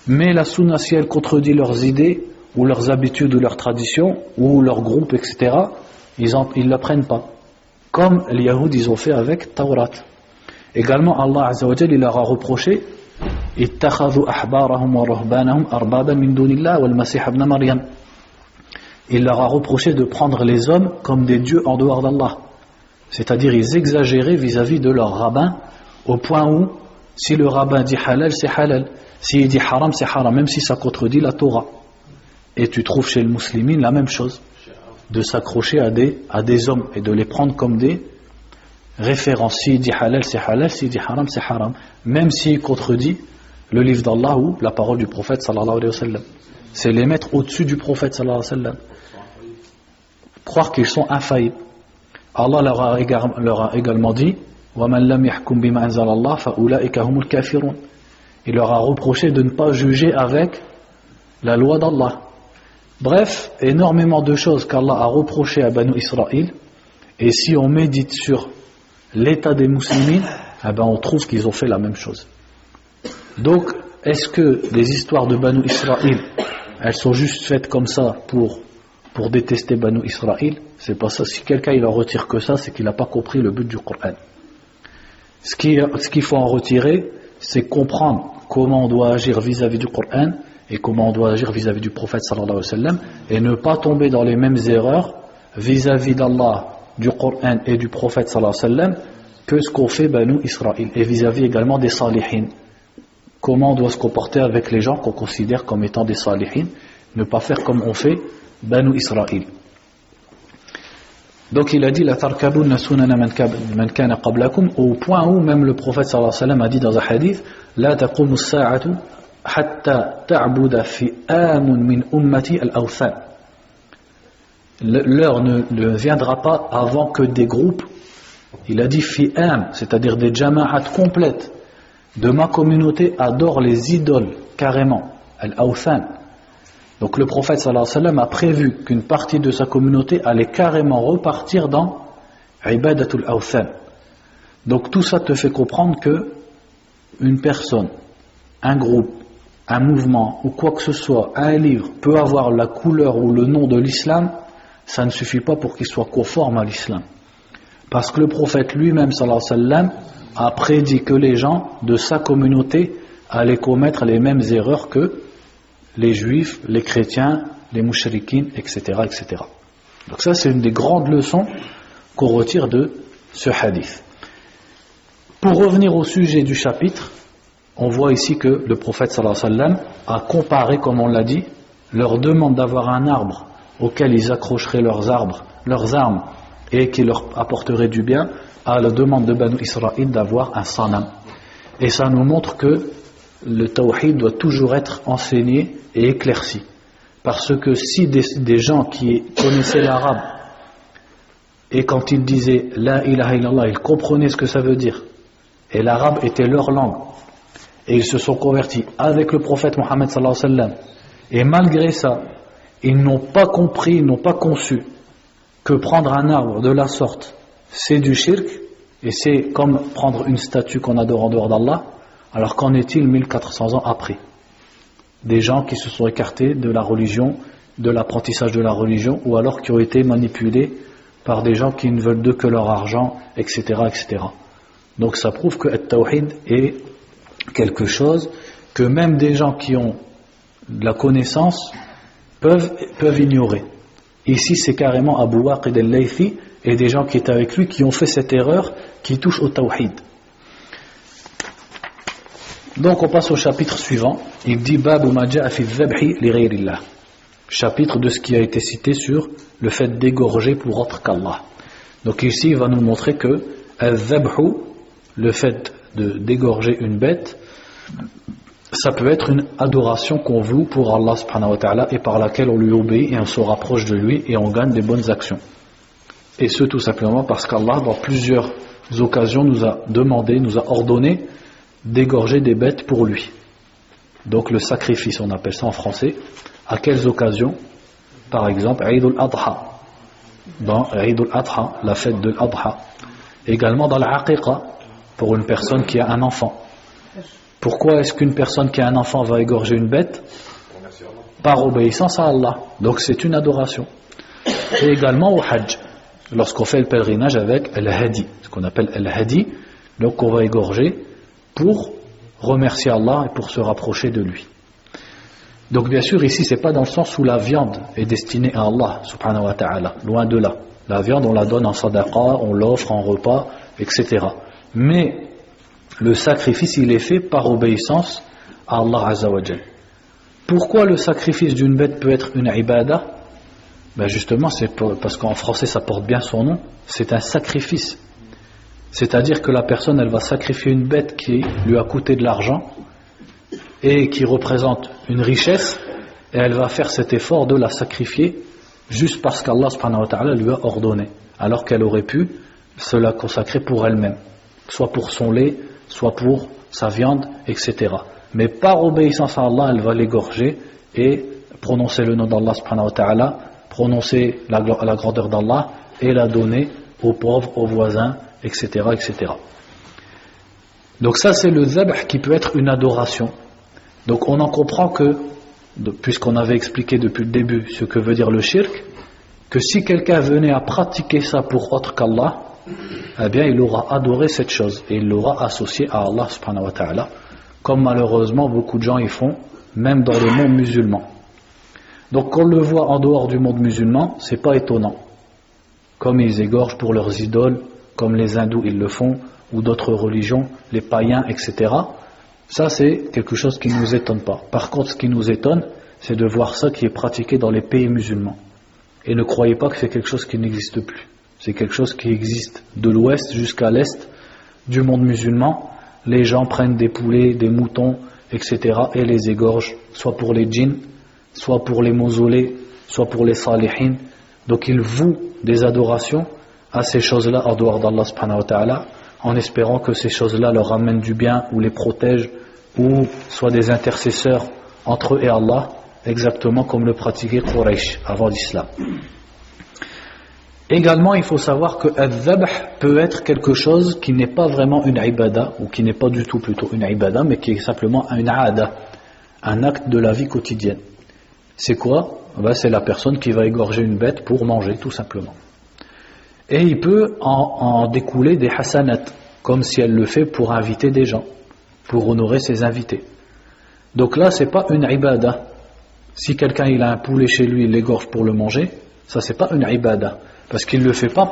mais la sunna, si elle contredit leurs idées, ou leurs habitudes, ou leurs traditions, ou leur groupe, etc., ils ne la prennent pas. Comme les Yahoud, ils ont fait avec Tawrat. Également, Allah Azza wa Jal, il leur a reproché ittakhadhu ahbarahum wa ruhbanahum arbaban min dunillah wal masih ibn Maryam. Il leur a reproché de prendre les hommes comme des dieux en dehors d'Allah. C'est-à-dire, ils exagéraient vis-à-vis de leur rabbin, au point où, si le rabbin dit halal, c'est halal. S'il dit haram, c'est haram, même si ça contredit la Torah. Et tu trouves chez le musulman la même chose, de s'accrocher à des hommes et de les prendre comme des références. S'il dit halal, c'est halal, s'il dit haram, c'est haram, même s'il contredit le livre d'Allah ou la parole du prophète sallallahu alayhi wa sallam. C'est les mettre au-dessus du prophète sallallahu alayhi wa sallam. Croire qu'ils sont infaillibles. Allah leur a également dit وَمَنْ لَمْ يَحْكُمْ بِمَا أَنزَلَ اللَّهُ فَأُولَئِكَ هُمُ الْكَافِرُونَ. Il leur a reproché de ne pas juger avec la loi d'Allah. Bref, énormément de choses qu'Allah a reproché à Banu Israël, et si on médite sur l'état des musulmans, eh ben on trouve qu'ils ont fait la même chose. Donc, est-ce que les histoires de Banu Israël, elles sont juste faites comme ça pour détester Banu Israël? C'est pas ça. Si quelqu'un il en retire que ça, c'est qu'il n'a pas compris le but du Coran. Ce qu'il faut en retirer, c'est comprendre comment on doit agir vis-à-vis du Coran et comment on doit agir vis-à-vis du prophète sallallahu alayhi wa sallam, et ne pas tomber dans les mêmes erreurs vis-à-vis d'Allah, du Coran et du prophète sallallahu alayhi wa sallam que ce qu'ont fait Banu Israël, et vis-à-vis également des salihin. Comment on doit se comporter avec les gens qu'on considère comme étant des salihin, ne pas faire comme on fait Banu Israël. Donc il a dit la tarkabunna sunana man kana qablakum, au point où même le prophète sallallahu alayhi wa sallam a dit dans un hadith la taqumu as-sa'atu حتى تعبد فئام من أمتي الأوثان. L'heure ne viendra pas avant que des groupes, il a dit fi'am, c'est-à-dire des jama'at complètes de ma communauté adorent les idoles carrément, al-awthan. Donc le prophète sallallahu alayhi wa sallam a prévu qu'une partie de sa communauté allait carrément repartir dans ibadatul awthan. Donc tout ça te fait comprendre que une personne, un groupe, un mouvement ou quoi que ce soit, un livre peut avoir la couleur ou le nom de l'islam, ça ne suffit pas pour qu'il soit conforme à l'islam. Parce que le prophète lui-même sallallahu alayhi wa sallam a prédit que les gens de sa communauté allaient commettre les mêmes erreurs que les juifs, les chrétiens, les mouchrikines, etc., etc. Donc ça c'est une des grandes leçons qu'on retire de ce hadith. Pour revenir au sujet du chapitre, on voit ici que le prophète sallallahu alayhi wa sallam a comparé, comme on l'a dit, leur demande d'avoir un arbre auquel ils accrocheraient leurs armes et qui leur apporterait du bien, à la demande de Banu Israël d'avoir un sanam. Et ça nous montre que le tawhid doit toujours être enseigné et éclairci. Parce que si des gens qui connaissaient l'arabe, et quand ils disaient la ilaha illallah, ils comprenaient ce que ça veut dire, et l'arabe était leur langue, et ils se sont convertis avec le prophète Mohammed sallallahu alayhi wa sallam, et malgré ça, ils n'ont pas compris, ils n'ont pas conçu que prendre un arbre de la sorte, c'est du shirk, et c'est comme prendre une statue qu'on adore en dehors d'Allah. Alors qu'en est-il 1400 ans après? Des gens qui se sont écartés de la religion, de l'apprentissage de la religion, ou alors qui ont été manipulés par des gens qui ne veulent d'eux que leur argent, etc., etc. Donc ça prouve que At-Tawhid est quelque chose que même des gens qui ont de la connaissance peuvent ignorer. Ici c'est carrément Abu Waqid al-Laythi et des gens qui étaient avec lui qui ont fait cette erreur qui touche au Tawhid. Donc on passe au chapitre suivant. Il dit Babu ma ja'a fi dhabhi li ghayrillah. Chapitre de ce qui a été cité sur le fait d'égorger pour autre qu'Allah. Donc ici il va nous montrer que al-dhabhu, le fait d'égorger une bête, ça peut être une adoration qu'on voue pour Allah subhanahu wa ta'ala et par laquelle on lui obéit et on se rapproche de lui et on gagne des bonnes actions. Et ce tout simplement parce qu'Allah dans plusieurs occasions nous a demandé, nous a ordonné d'égorger des bêtes pour lui. Donc le sacrifice, on appelle ça en français. À quelles occasions? Par exemple, Eid al-Adha. Dans Eid al-Adha, la fête de l'Adha. Également dans l'Aqiqa, pour une personne qui a un enfant. Pourquoi est-ce qu'une personne qui a un enfant va égorger une bête? Par obéissance à Allah. Donc c'est une adoration. Et également au Hajj, lorsqu'on fait le pèlerinage avec al-Hadi, ce qu'on appelle al-Hadi, donc on va égorger pour remercier Allah et pour se rapprocher de lui. Donc bien sûr ici c'est pas dans le sens où la viande est destinée à Allah subhanahu wa ta'ala, loin de là. La viande on la donne en sadaqa, on l'offre en repas, etc. Mais le sacrifice il est fait par obéissance à Allah azza wa jal. Pourquoi le sacrifice d'une bête peut être une ibada? Ben justement c'est parce qu'en français ça porte bien son nom, c'est un sacrifice. C'est-à-dire que la personne elle va sacrifier une bête qui lui a coûté de l'argent et qui représente une richesse, et elle va faire cet effort de la sacrifier juste parce qu'Allah subhanahu wa ta'ala lui a ordonné, alors qu'elle aurait pu se la consacrer pour elle-même, soit pour son lait, soit pour sa viande, etc. Mais par obéissance à Allah, elle va l'égorger et prononcer le nom d'Allah subhanahu wa ta'ala, prononcer la grandeur d'Allah et la donner aux pauvres, aux voisins, etc., etc. Donc ça c'est le dhabh qui peut être une adoration. Donc on en comprend que, puisqu'on avait expliqué depuis le début ce que veut dire le shirk, que si quelqu'un venait à pratiquer ça pour autre qu'Allah, eh bien il aura adoré cette chose et il l'aura associé à Allah subhanahu wa ta'ala, comme malheureusement beaucoup de gens y font, même dans le monde musulman. Donc quand on le voit en dehors du monde musulman, c'est pas étonnant. Comme ils égorgent pour leurs idoles, comme les hindous ils le font, ou d'autres religions, les païens, etc. Ça c'est quelque chose qui ne nous étonne pas. Par contre ce qui nous étonne, c'est de voir ça qui est pratiqué dans les pays musulmans. Et ne croyez pas que c'est quelque chose qui n'existe plus. C'est quelque chose qui existe de l'ouest jusqu'à l'est du monde musulman. Les gens prennent des poulets, des moutons etc. et les égorge, soit pour les djinns, soit pour les mausolées, soit pour les salihin. Donc ils vouent des adorations à ces choses-là en dehors d'Allah subhanahu wa ta'ala, en espérant que ces choses-là leur ramènent du bien ou les protègent, ou soient des intercesseurs entre eux et Allah, exactement comme le pratiquait Quraysh avant l'islam. Également, il faut savoir que al-dhabh peut être quelque chose qui n'est pas vraiment une ibada, ou qui n'est pas du tout plutôt une ibada, mais qui est simplement une aada, un acte de la vie quotidienne. C'est quoi? C'est la personne qui va égorger une bête pour manger, tout simplement. Et il peut en découler des hasanat, comme si elle le fait pour inviter des gens, pour honorer ses invités. Donc là, c'est pas une ibada. Si quelqu'un il a un poulet chez lui, il l'égorge pour le manger, ça c'est pas une ibada. Parce qu'il ne le fait pas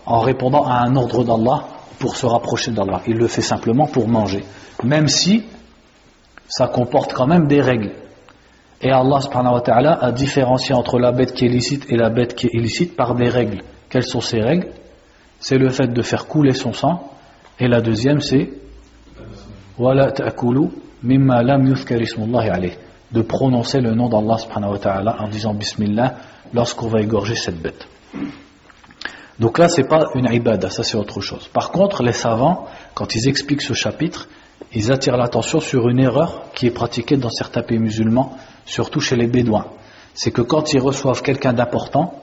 en répondant à un ordre d'Allah pour se rapprocher d'Allah. Il le fait simplement pour manger. Même si ça comporte quand même des règles. Et Allah subhanahu wa ta'ala a différencié entre la bête qui est licite et la bête qui est illicite par des règles. Quelles sont ces règles? C'est le fait de faire couler son sang. Et la deuxième c'est وَلَا تَأْكُلُوا مِمَّا لَمْ يُذْكَرِ اسْمُ اللَّهِ عَلَيْهِ, de prononcer le nom d'Allah subhanahu wa ta'ala en disant Bismillah lorsqu'on va égorger cette bête. Donc là c'est pas une ibada, ça c'est autre chose. Par contre les savants, quand ils expliquent ce chapitre, ils attirent l'attention sur une erreur qui est pratiquée dans certains pays musulmans, surtout chez les bédouins. C'est que quand ils reçoivent quelqu'un d'important,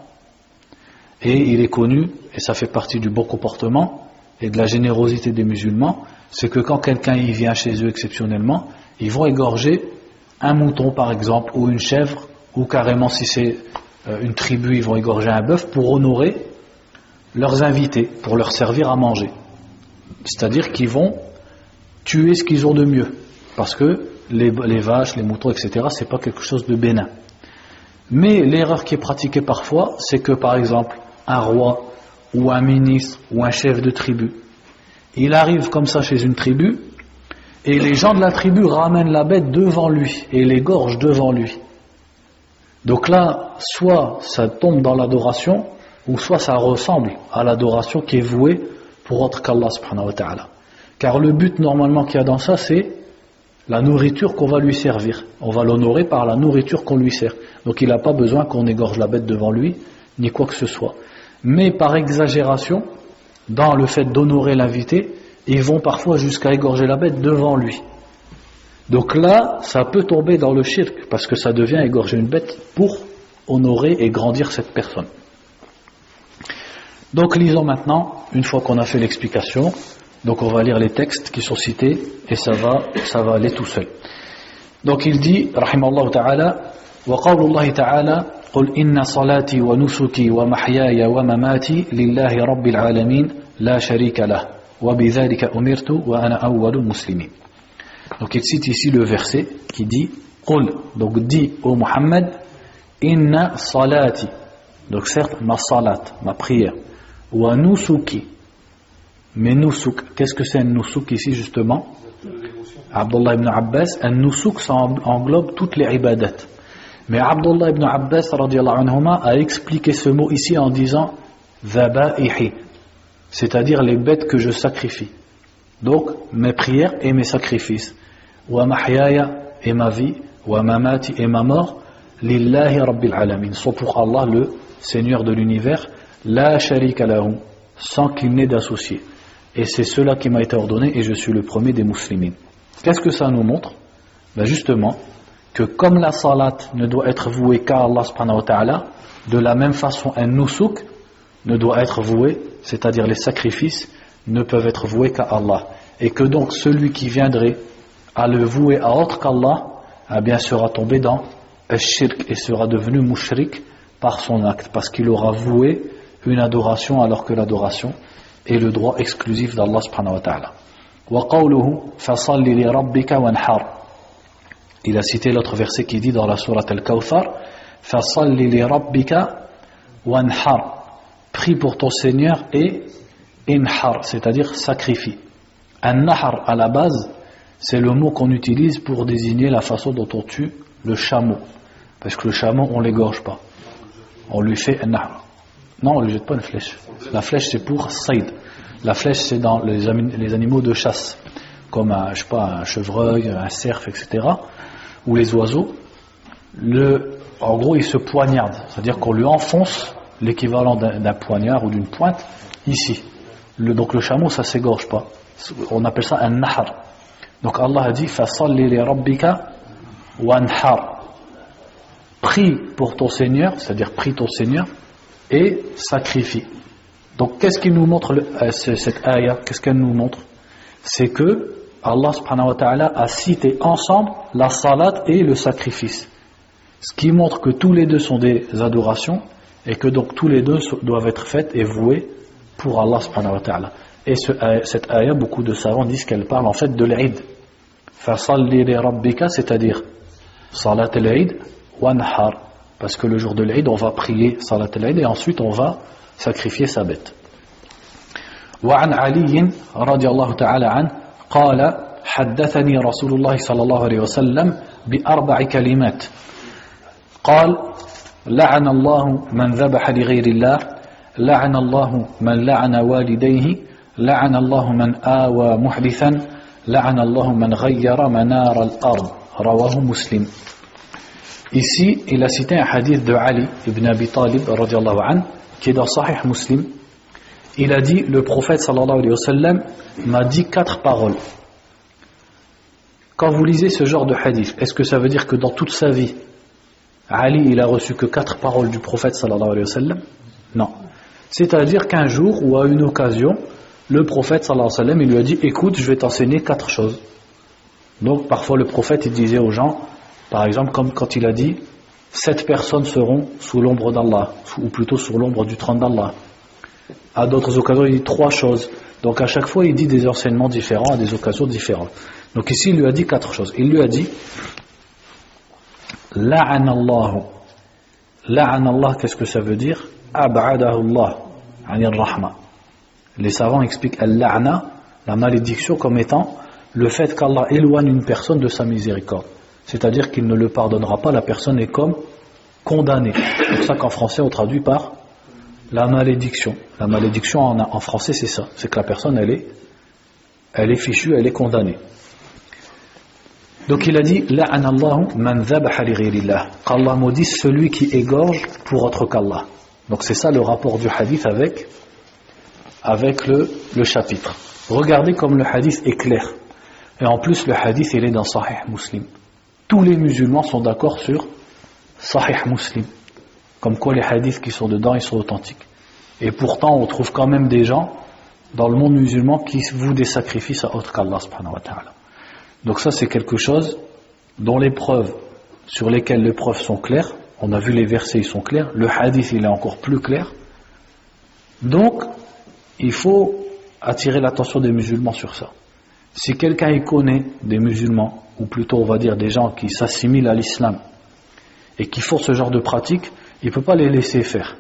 et il est connu, et ça fait partie du bon comportement et de la générosité des musulmans, c'est que quand quelqu'un y vient chez eux exceptionnellement, ils vont égorger un mouton par exemple, ou une chèvre, ou carrément si c'est une tribu, ils vont égorger un bœuf pour honorer leurs invités, pour leur servir à manger. C'est-à-dire qu'ils vont tuer ce qu'ils ont de mieux, parce que les vaches, les moutons, etc., c'est pas quelque chose de bénin. Mais l'erreur qui est pratiquée parfois, c'est que par exemple, un roi, ou un ministre, ou un chef de tribu, il arrive comme ça chez une tribu, et les gens de la tribu ramènent la bête devant lui, et l'égorgent devant lui. Donc là, soit ça tombe dans l'adoration, ou soit ça ressemble à l'adoration qui est vouée pour autre qu'Allah subhanahu wa ta'ala. Car le but normalement qu'il y a dans ça, c'est la nourriture qu'on va lui servir. On va l'honorer par la nourriture qu'on lui sert. Donc il n'a pas besoin qu'on égorge la bête devant lui, ni quoi que ce soit. Mais par exagération, dans le fait d'honorer l'invité, ils vont parfois jusqu'à égorger la bête devant lui. Donc là, ça peut tomber dans le shirk, parce que ça devient égorger une bête pour honorer et grandir cette personne. Donc lisons maintenant, une fois qu'on a fait l'explication, donc on va lire les textes qui sont cités, et ça va aller tout seul. Donc il dit, rahimallahu ta'ala, وقول الله تعالى قل إن صلاتي ونسكي ومحياي ومماتي لله رب العالمين لا شريك له وبذلك أمرت وأنا أول المسلمين. Donc il cite ici le verset qui dit قل, donc dit au Muhammad, inna salati, donc certes ma salat, ma prière, wa nusuki, mais nusuk, qu'est-ce que c'est un nusuk ici justement? Abdullah ibn Abbas, un nusuk ça englobe toutes les ibadat. Mais Abdullah ibn Abbas radiyallahu anhuma a expliqué ce mot ici en disant dhaba'ihi, c'est-à-dire les bêtes que je sacrifie. Donc mes prières et mes sacrifices. Wa mahyaya, et ma vie, wa mamati, et ma mort, lillahi rabbil alamin, sont pour Allah le Seigneur de l'univers, la sharika lahu, sans qu'il n'ait d'associé. Et c'est cela qui m'a été ordonné et je suis le premier des musulmans. Qu'est-ce que ça nous montre? Justement que comme la salat ne doit être vouée qu'à Allah subhanahu wa ta'ala, de la même façon un nusuk ne doit être voué, c'est-à-dire les sacrifices ne peuvent être voués qu'à Allah, et que donc celui qui viendrait à le vouer à autre qu'Allah, eh bien sera tombé dans al-shirk et sera devenu mushrik par son acte, parce qu'il aura voué une adoration alors que l'adoration est le droit exclusif d'Allah subhanahu wa ta'ala. Wa qawluhu fasalli li rabbika wanhar. Il a cité l'autre verset qui dit dans la sourate Al-Kawthar, fasalli li rabbika wanhar, prie pour ton Seigneur et inhar, c'est-à-dire sacrifie. An-nahar à la base, c'est le mot qu'on utilise pour désigner la façon dont on tue le chameau, parce que le chameau on l'égorge pas, on lui fait an-nahar. Non, on lui jette pas une flèche. La flèche c'est pour saïd. La flèche c'est dans les animaux de chasse. comme un chevreuil, un cerf, etc., ou les oiseaux, en gros, il se poignarde, c'est-à-dire qu'on lui enfonce l'équivalent d'un poignard ou d'une pointe ici. Donc le chameau, ça s'égorge pas. On appelle ça un nahar. Donc Allah a dit fasalli li rabbika wanhar. Prie pour ton Seigneur, c'est-à-dire prie ton Seigneur et sacrifie. Donc qu'est-ce qu'il nous montre cette ayah? Qu'est-ce qu'elle nous montre? C'est que Allah subhanahu wa ta'ala a cité ensemble la salat et le sacrifice. Ce qui montre que tous les deux sont des adorations et que donc tous les deux doivent être faites et vouées pour Allah subhanahu wa ta'ala. Et cette ayah, beaucoup de savants disent qu'elle parle en fait de l'Eid. Fasalli li rabbika, c'est-à-dire salat al-Eid wanhar, parce que le jour de l'Eid on va prier salat al-Eid et ensuite on va sacrifier sa bête. وعن علي رضي الله تعالى عنه قال حدثني رسول الله صلى الله عليه وسلم بأربع كلمات قال لعن الله من ذبح لغير الله لعن الله من لعن والديه لعن الله من آوى محدثا لعن الله من غير منار الأرض رواه مسلم. Ici, il a cité un hadith de Ali ibn Abi Talib radiyallahu anhu qui est dans Sahih Muslim. Il a dit, le prophète sallallahu alayhi wa sallam m'a dit 4 paroles. Quand vous lisez ce genre de hadith, est-ce que ça veut dire que dans toute sa vie, Ali il a reçu que 4 paroles du prophète sallallahu alayhi wa sallam? Non. C'est-à-dire qu'un jour ou à une occasion, le prophète sallallahu alayhi wa sallam il lui a dit, écoute, je vais t'enseigner 4 choses. Donc parfois le prophète il disait aux gens, par exemple comme quand il a dit 7 personnes seront sous l'ombre d'Allah, ou plutôt sous l'ombre du trône d'Allah. À d'autres occasions il dit 3 choses. Donc à chaque fois il dit des enseignements différents à des occasions différentes. Donc ici il lui a dit 4 choses. Il lui a dit La'anallahu. La'anallah, qu'est-ce que ça veut dire? Ab'adahullah anir rahma. Les savants expliquent al-la'na, la malédiction, comme étant le fait qu'Allah éloigne une personne de sa miséricorde. C'est-à-dire qu'il ne le pardonnera pas, la personne est comme condamnée. C'est pour ça qu'en français on traduit par la malédiction. La malédiction en français c'est ça, c'est que la personne elle est fichue, elle est condamnée. Donc il a dit La'anallahu man dhabaha li ghayrillah. Qu'Allah maudisse celui qui égorge pour autre qu'Allah. Donc c'est ça le rapport du hadith avec le chapitre. Regardez comme le hadith est clair. Et en plus le hadith il est dans Sahih Muslim. Tous les musulmans sont d'accord sur Sahih Muslim. Comme quoi les hadiths qui sont dedans ils sont authentiques. Et pourtant on trouve quand même des gens dans le monde musulman qui vouent des sacrifices à autre qu'Allah subhanahu wa ta'ala. Donc ça c'est quelque chose dont les preuves, sur lesquelles les preuves sont claires. On a vu les versets, ils sont clairs. Le hadith il est encore plus clair. Donc il faut attirer l'attention des musulmans sur ça. Si quelqu'un y connaît des musulmans, ou plutôt on va dire des gens qui s'assimilent à l'islam et qui font ce genre de pratique, il ne peut pas les laisser faire.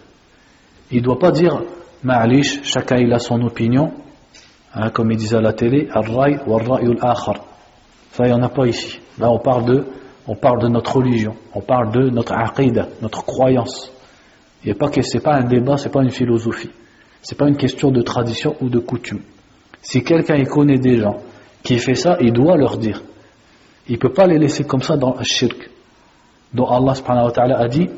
Il ne doit pas dire ma'alish, chacun il a son opinion, hein, comme il disait à la télé, ar-ray wa ar-ra'yul akhar. Ça, il n'y en a pas ici. Là, on parle de notre religion, on parle de notre aqidah, notre croyance. C'est pas un débat, c'est pas une philosophie. C'est pas une question de tradition ou de coutume. Si quelqu'un y connaît des gens qui fait ça, il doit leur dire. Il ne peut pas les laisser comme ça dans le shirk. Donc Allah subhanahu wa ta'ala a dit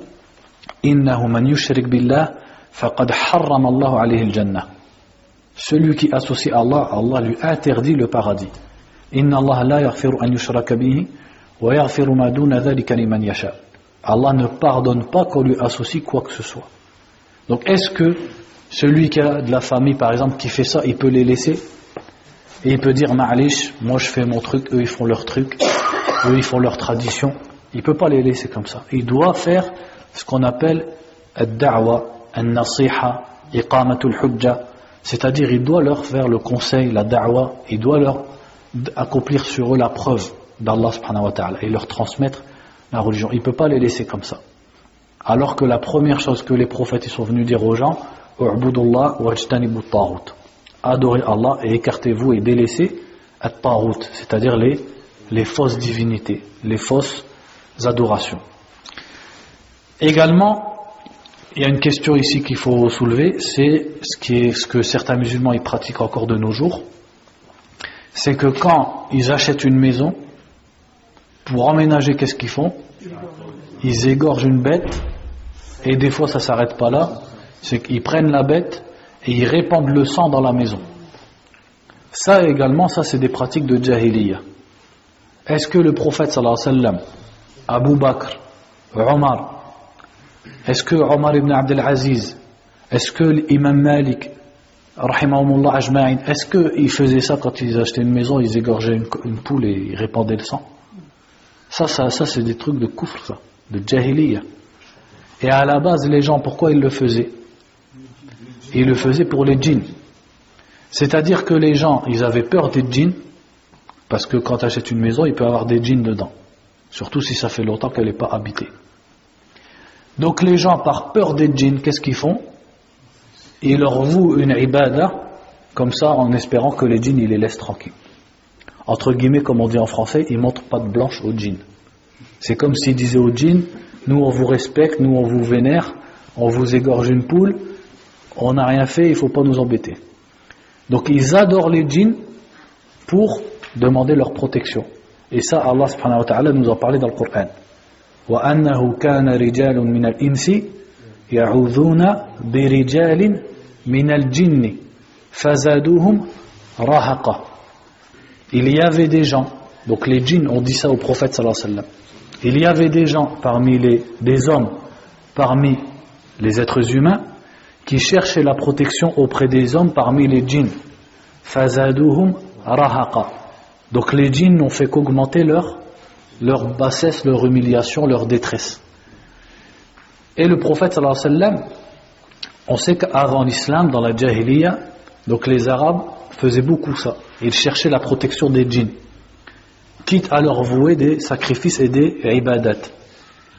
Innahu man yushrik billah faqad harrama Allahu alayhi al-jannah. Celui qui associe à Allah, Allah lui interdit le paradis. Inna Allah la yaghfiru an yushraka bihi wa yaghfiru ma duna dhalika liman yasha. Allah ne pardonne pas qu'on lui associe quoi que ce soit. Donc est-ce que celui qui a de la famille par exemple qui fait ça, il peut les laisser et il peut dire ma'alish, moi je fais mon truc, eux ils font leur truc, eux ils font leur tradition. Il ne peut pas les laisser comme ça. Il doit faire ce qu'on appelle ad-da'wa, an-nasiha, iqamatul hujja, c'est-à-dire il doit leur faire le conseil, la da'wa, il doit leur accomplir sur eux la preuve d'Allah subhanahu wa ta'ala et leur transmettre la religion. Il ne peut pas les laisser comme ça. Alors que la première chose que les prophètes ils sont venus dire aux gens, u'budullah wajtanibut taghut. Adorez Allah et écartez-vous et délaissez at-taghut, c'est-à-dire les fausses divinités, les fausses adorations. Également, il y a une question ici qu'il faut soulever, c'est ce que certains musulmans ils pratiquent encore de nos jours, c'est que quand ils achètent une maison, pour emménager, qu'est-ce qu'ils font? Ils égorgent une bête, et des fois ça ne s'arrête pas là, c'est qu'ils prennent la bête et ils répandent le sang dans la maison. Ça également, ça c'est des pratiques de Jahiliya. Est-ce que le prophète sallallahu alayhi wa sallam, Abu Bakr, Omar, est-ce que Omar ibn Abdel Aziz, est-ce que l'imam Malik, rahimahumullah ajma'in, est-ce qu'ils faisaient ça quand ils achetaient une maison, ils égorgeaient une poule et ils répandaient le sang? Ça c'est des trucs de kufr, ça, de Jahiliya. Et à la base, les gens, pourquoi ils le faisaient? Ils le faisaient pour les djinns. C'est-à-dire que les gens, ils avaient peur des djinns, parce que quand tu achètes une maison, il peut y avoir des djinns dedans. Surtout si ça fait longtemps qu'elle n'est pas habitée. Donc les gens, par peur des djinns, qu'est-ce qu'ils font? Ils leur vouent une ibada, comme ça, en espérant que les djinns, ils les laissent tranquilles. Entre guillemets, comme on dit en français, ils montrent pas de blanche aux djinns. C'est comme s'ils disaient aux djinns, nous on vous respecte, nous on vous vénère, on vous égorge une poule, on n'a rien fait, il ne faut pas nous embêter. Donc ils adorent les djinns pour demander leur protection. Et ça, Allah subhanahu wa ta'ala nous en parlait dans le Coran. وَأَنَّهُ كَانَ رِجَالٌ مِنَ الْإِنسِ يَعُوذُونَ بِرِجَالٍ مِنَ الْجِنِّ فَزَادُوهُمْ رَهَقًا. Il y avait des gens, donc les djinns ont dit ça au prophète sallallahu alayhi wa sallam. Il y avait des gens parmi des hommes, parmi les êtres humains, qui cherchaient la protection auprès des hommes parmi les djinns. فَزَادُوهُمْ رَهَقًا. Donc les djinns n'ont fait qu'augmenter leur bassesse, leur humiliation, leur détresse. Et le prophète sallallahu alayhi wa sallam, on sait qu'avant l'islam, dans la Jahiliya, donc les Arabes faisaient beaucoup ça. Ils cherchaient la protection des djinns, quitte à leur vouer des sacrifices et des ibadat.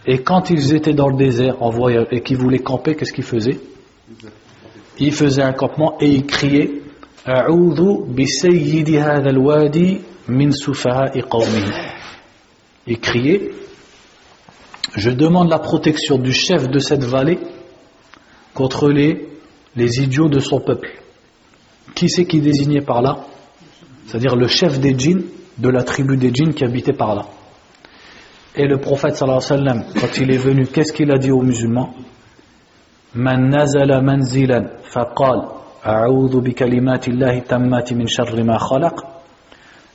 Et quand ils étaient dans le désert en voyage et qu'ils voulaient camper, qu'est-ce qu'ils faisaient? Ils faisaient un campement et ils criaient A'udhu bi sayyidi hadha al-wadi min sufaha'i qawmihi. Ils criaient, je demande la protection du chef de cette vallée contre les idiots de son peuple. Qui c'est qui désignait par là? C'est-à-dire le chef des djinns, de la tribu des djinns qui habitait par là. Et le prophète sallallahu alayhi wa sallam, quand il est venu, qu'est-ce qu'il a dit aux musulmans? Man nazala manzilan faqal a'udhu bi kalimati llahi tammati min sharri ma khalaq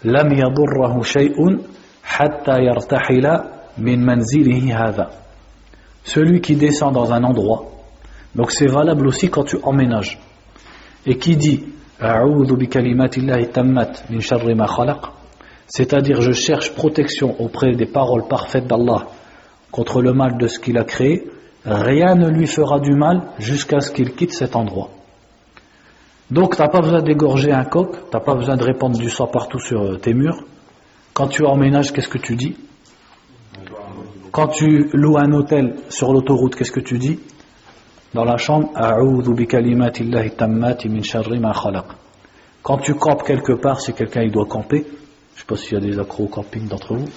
lam yadurruhu shay'un hatta yartahila min manzilihi hadha. Celui qui descend dans un endroit, donc c'est valable aussi quand tu emménages, et qui dit a'udhu bi kalimati llahi tammat min sharri ma khalaq, c'est-à-dire je cherche protection auprès des paroles parfaites d'Allah contre le mal de ce qu'il a créé, rien ne lui fera du mal jusqu'à ce qu'il quitte cet endroit. Donc tu n'as pas besoin d'égorger un coq, tu n'as pas besoin de répandre du sang partout sur tes murs. Quand tu emménages, qu'est-ce que tu dis? Quand tu loues un hôtel sur l'autoroute, qu'est-ce que tu dis? Dans la chambre, a'udhu bi kalimatillahi tammati min sharri ma khalaq. Quand tu campes quelque part, si quelqu'un il doit camper, je ne sais pas s'il y a des accros au camping d'entre vous,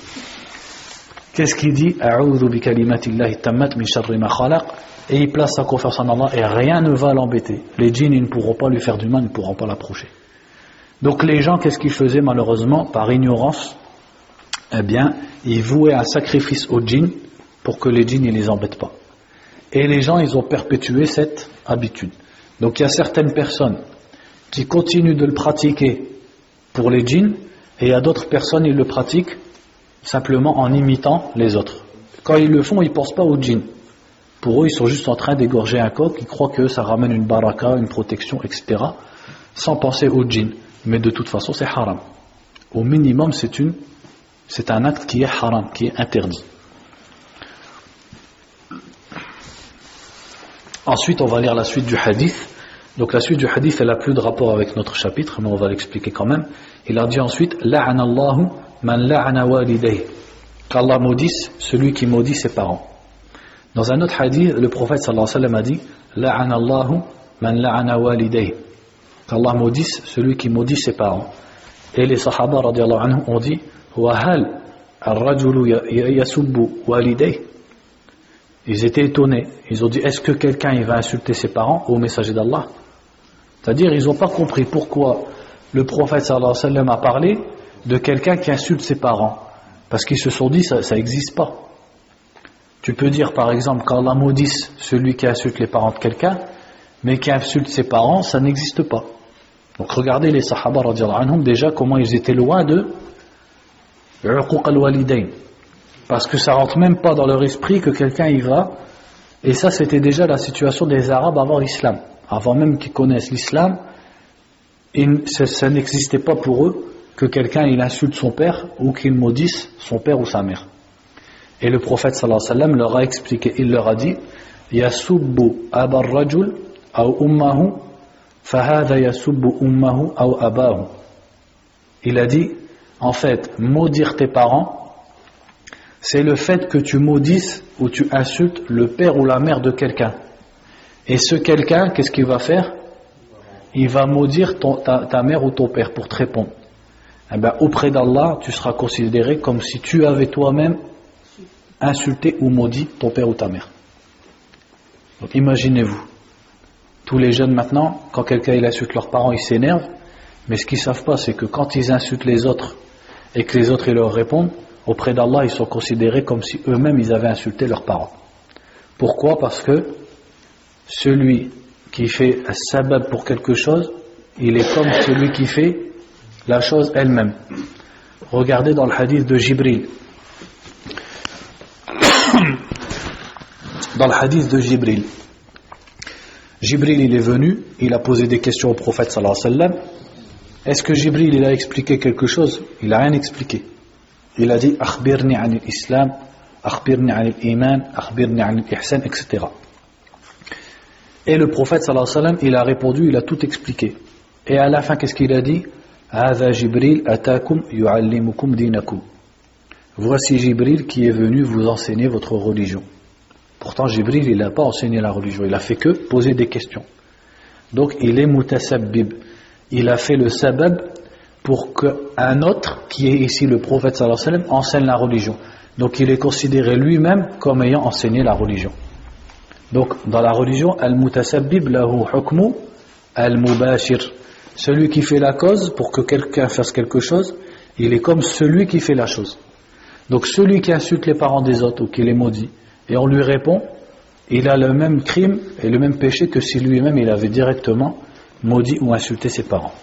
qu'est-ce qu'il dit? A'udhu bi kalimatillahi tammati min sharri ma khalaq. Et il place sa confiance en Allah et rien ne va l'embêter. Les djinns ils ne pourront pas lui faire du mal, ils ne pourront pas l'approcher. Donc les gens, qu'est-ce qu'ils faisaient malheureusement? Par ignorance, eh bien, ils vouaient un sacrifice aux djinns pour que les djinns ne les embêtent pas. Et les gens, ils ont perpétué cette habitude. Donc il y a certaines personnes qui continuent de le pratiquer pour les djinns, et il y a d'autres personnes, ils le pratiquent simplement en imitant les autres. Quand ils le font, ils ne pensent pas aux djinns. Pour eux, ils sont juste en train d'égorger un coq, ils croient que ça ramène une baraka, une protection, etc. sans penser aux djinns. Mais de toute façon, c'est haram. Au minimum, c'est un acte qui est haram, qui est interdit. Ensuite, on va lire la suite du hadith. Donc la suite du hadith, elle n'a plus de rapport avec notre chapitre, mais on va l'expliquer quand même. Il a dit ensuite, la'ana Allahu man la'ana walidayhi. Qu'Allah maudisse celui qui maudit ses parents. Dans un autre hadith, le prophète sallallahu alayhi wa sallam a dit, la'ana Allahu man la'ana walidayhi. Qu'Allah maudisse celui qui maudit ses parents. Et les sahaba radiyallahu anhum ont dit, wa hal ar-rajulu yasubbu walidayhi. Ils étaient étonnés. Ils ont dit, est-ce que quelqu'un il va insulter ses parents au messager d'Allah? C'est-à-dire, ils n'ont pas compris pourquoi le prophète sallallahu alayhi wa sallam a parlé de quelqu'un qui insulte ses parents, parce qu'ils se sont dit ça n'existe pas. Tu peux dire par exemple qu'Allah maudisse celui qui insulte les parents de quelqu'un, mais qui insulte ses parents, ça n'existe pas. Donc regardez les sahaba radiyallahu anhum, déjà comment ils étaient loin de uquq al-walidayn, parce que ça rentre même pas dans leur esprit que quelqu'un y va. Et ça c'était déjà la situation des Arabes avant l'islam, avant même qu'ils connaissent l'islam. Ça n'existait pas pour eux que quelqu'un il insulte son père ou qu'il maudisse son père ou sa mère. Et le prophète sallallahu alayhi wa sallam leur a expliqué, il leur a dit yasubbu abar rajul aw ummahu fahadha yasubbu ummahu aw abahu. Il a dit en fait, maudire tes parents, c'est le fait que tu maudisses ou tu insultes le père ou la mère de quelqu'un. Et ce quelqu'un, qu'est-ce qu'il va faire? Il va maudire ta mère ou ton père pour te répondre. Eh bien, auprès d'Allah, tu seras considéré comme si tu avais toi-même insulté ou maudit ton père ou ta mère. Donc imaginez-vous, tous les jeunes maintenant, quand quelqu'un il insulte leurs parents, ils s'énervent, mais ce qu'ils ne savent pas, c'est que quand ils insultent les autres et que les autres ils leur répondent, auprès d'Allah, ils sont considérés comme si eux-mêmes ils avaient insulté leurs parents. Pourquoi? Parce que celui qui fait un sabab pour quelque chose, il est comme celui qui fait la chose elle-même. Regardez dans le hadith de Jibril. Dans le hadith de Jibril, il est venu, il a posé des questions au prophète sallallahu alayhi wa sallam. Est-ce que Jibril il a expliqué quelque chose? Il n'a rien expliqué. Il a dit akhbirni anil islam, akhbirni anil iman, akhbirni anil ihsan, etc. Et le prophète sallallahu alayhi wa sallam il a répondu, il a tout expliqué. Et à la fin qu'est-ce qu'il a dit? Hadha Jibril atakum yuallimukum dinakum. Voici Jibril qui est venu vous enseigner votre religion. Pourtant Jibril il n'a pas enseigné la religion, il a fait que poser des questions. Donc il est mutasabbib, il a fait le sabab pour qu'un autre, qui est ici le prophète sallallahu alayhi wa sallam, enseigne la religion. Donc il est considéré lui-même comme ayant enseigné la religion. Donc dans la religion, al-mutasabbib lahu hukmu al-mubashir. Celui qui fait la cause pour que quelqu'un fasse quelque chose, il est comme celui qui fait la chose. Donc celui qui insulte les parents des autres ou qui les maudit, et on lui répond, il a le même crime et le même péché que si lui-même il avait directement maudit ou insulté ses parents.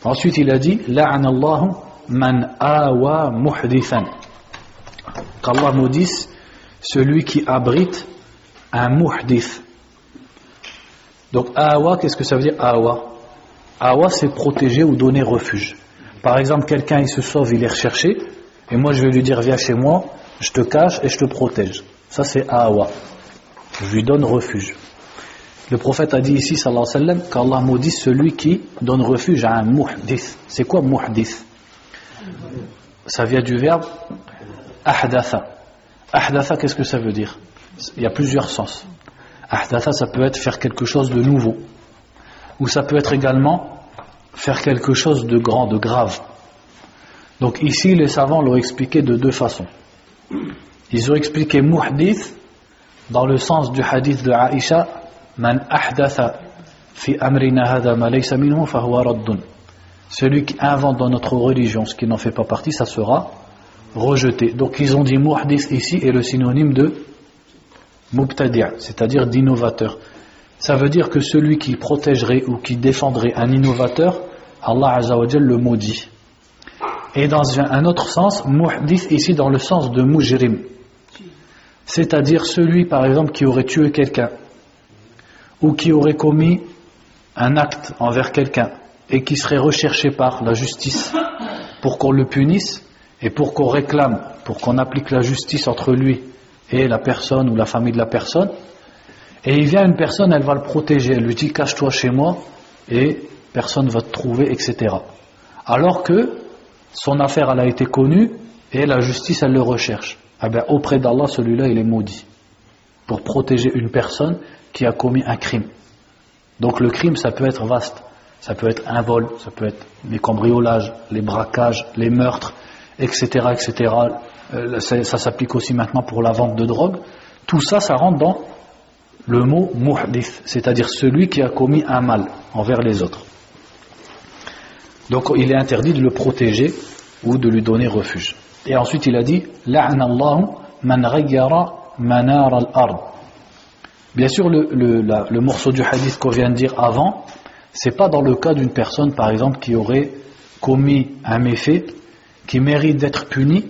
Ensuite il a dit la'anallahu man awa muhdithan, qu'Allah maudisse celui qui abrite un muhdith. Donc awa, qu'est-ce que ça veut dire awa? Awa c'est protéger ou donner refuge. Par exemple quelqu'un il se sauve, il est recherché, et moi je vais lui dire viens chez moi, je te cache et je te protège. Ça c'est awa, je lui donne refuge. Le prophète a dit ici sallallahu alayhi wa sallam qu'Allah maudisse celui qui donne refuge à un muhdith. C'est quoi muhdith? Ça vient du verbe ahdatha. Ahdatha, qu'est-ce que ça veut dire? Il y a plusieurs sens. Ahdatha, ça peut être faire quelque chose de nouveau, ou ça peut être également faire quelque chose de grand, de grave. Donc ici les savants l'ont expliqué de deux façons. Ils ont expliqué muhdith dans le sens du hadith de Aïcha, man ahdatha fi amrina hadha ma laysa minhu fa huwa raddun. Celui qui invente dans notre religion ce qui n'en fait pas partie, ça sera rejeté. Donc ils ont dit muhdith ici est le synonyme de mubtadi', c'est-à-dire d'innovateur. Ça veut dire que celui qui protégerait ou qui défendrait un innovateur, Allah Azza wa Jal le maudit. Et dans un autre sens, muhdith ici dans le sens de mujrim, c'est-à-dire celui par exemple qui aurait tué quelqu'un ou qui aurait commis un acte envers quelqu'un et qui serait recherché par la justice pour qu'on le punisse et pour qu'on réclame, pour qu'on applique la justice entre lui et la personne ou la famille de la personne. Et il vient une personne, elle va le protéger, elle lui dit cache-toi chez moi et personne ne va te trouver, etc. Alors que son affaire elle a été connue et la justice elle le recherche. Eh bien, auprès d'Allah, celui-là il est maudit pour protéger une personne qui a commis un crime. Donc le crime ça peut être vaste, ça peut être un vol, ça peut être les cambriolages, les braquages, les meurtres, etc. etc. Ça s'applique aussi maintenant pour la vente de drogue. Tout ça, ça rentre dans le mot muhdith, c'est-à-dire celui qui a commis un mal envers les autres. Donc il est interdit de le protéger ou de lui donner refuge. Et ensuite il a dit la'ana Allahu man ghayyara manar al-ard. Bien sûr le morceau du hadith qu'on vient de dire avant, c'est pas dans le cas d'une personne par exemple qui aurait commis un méfait qui mérite d'être puni,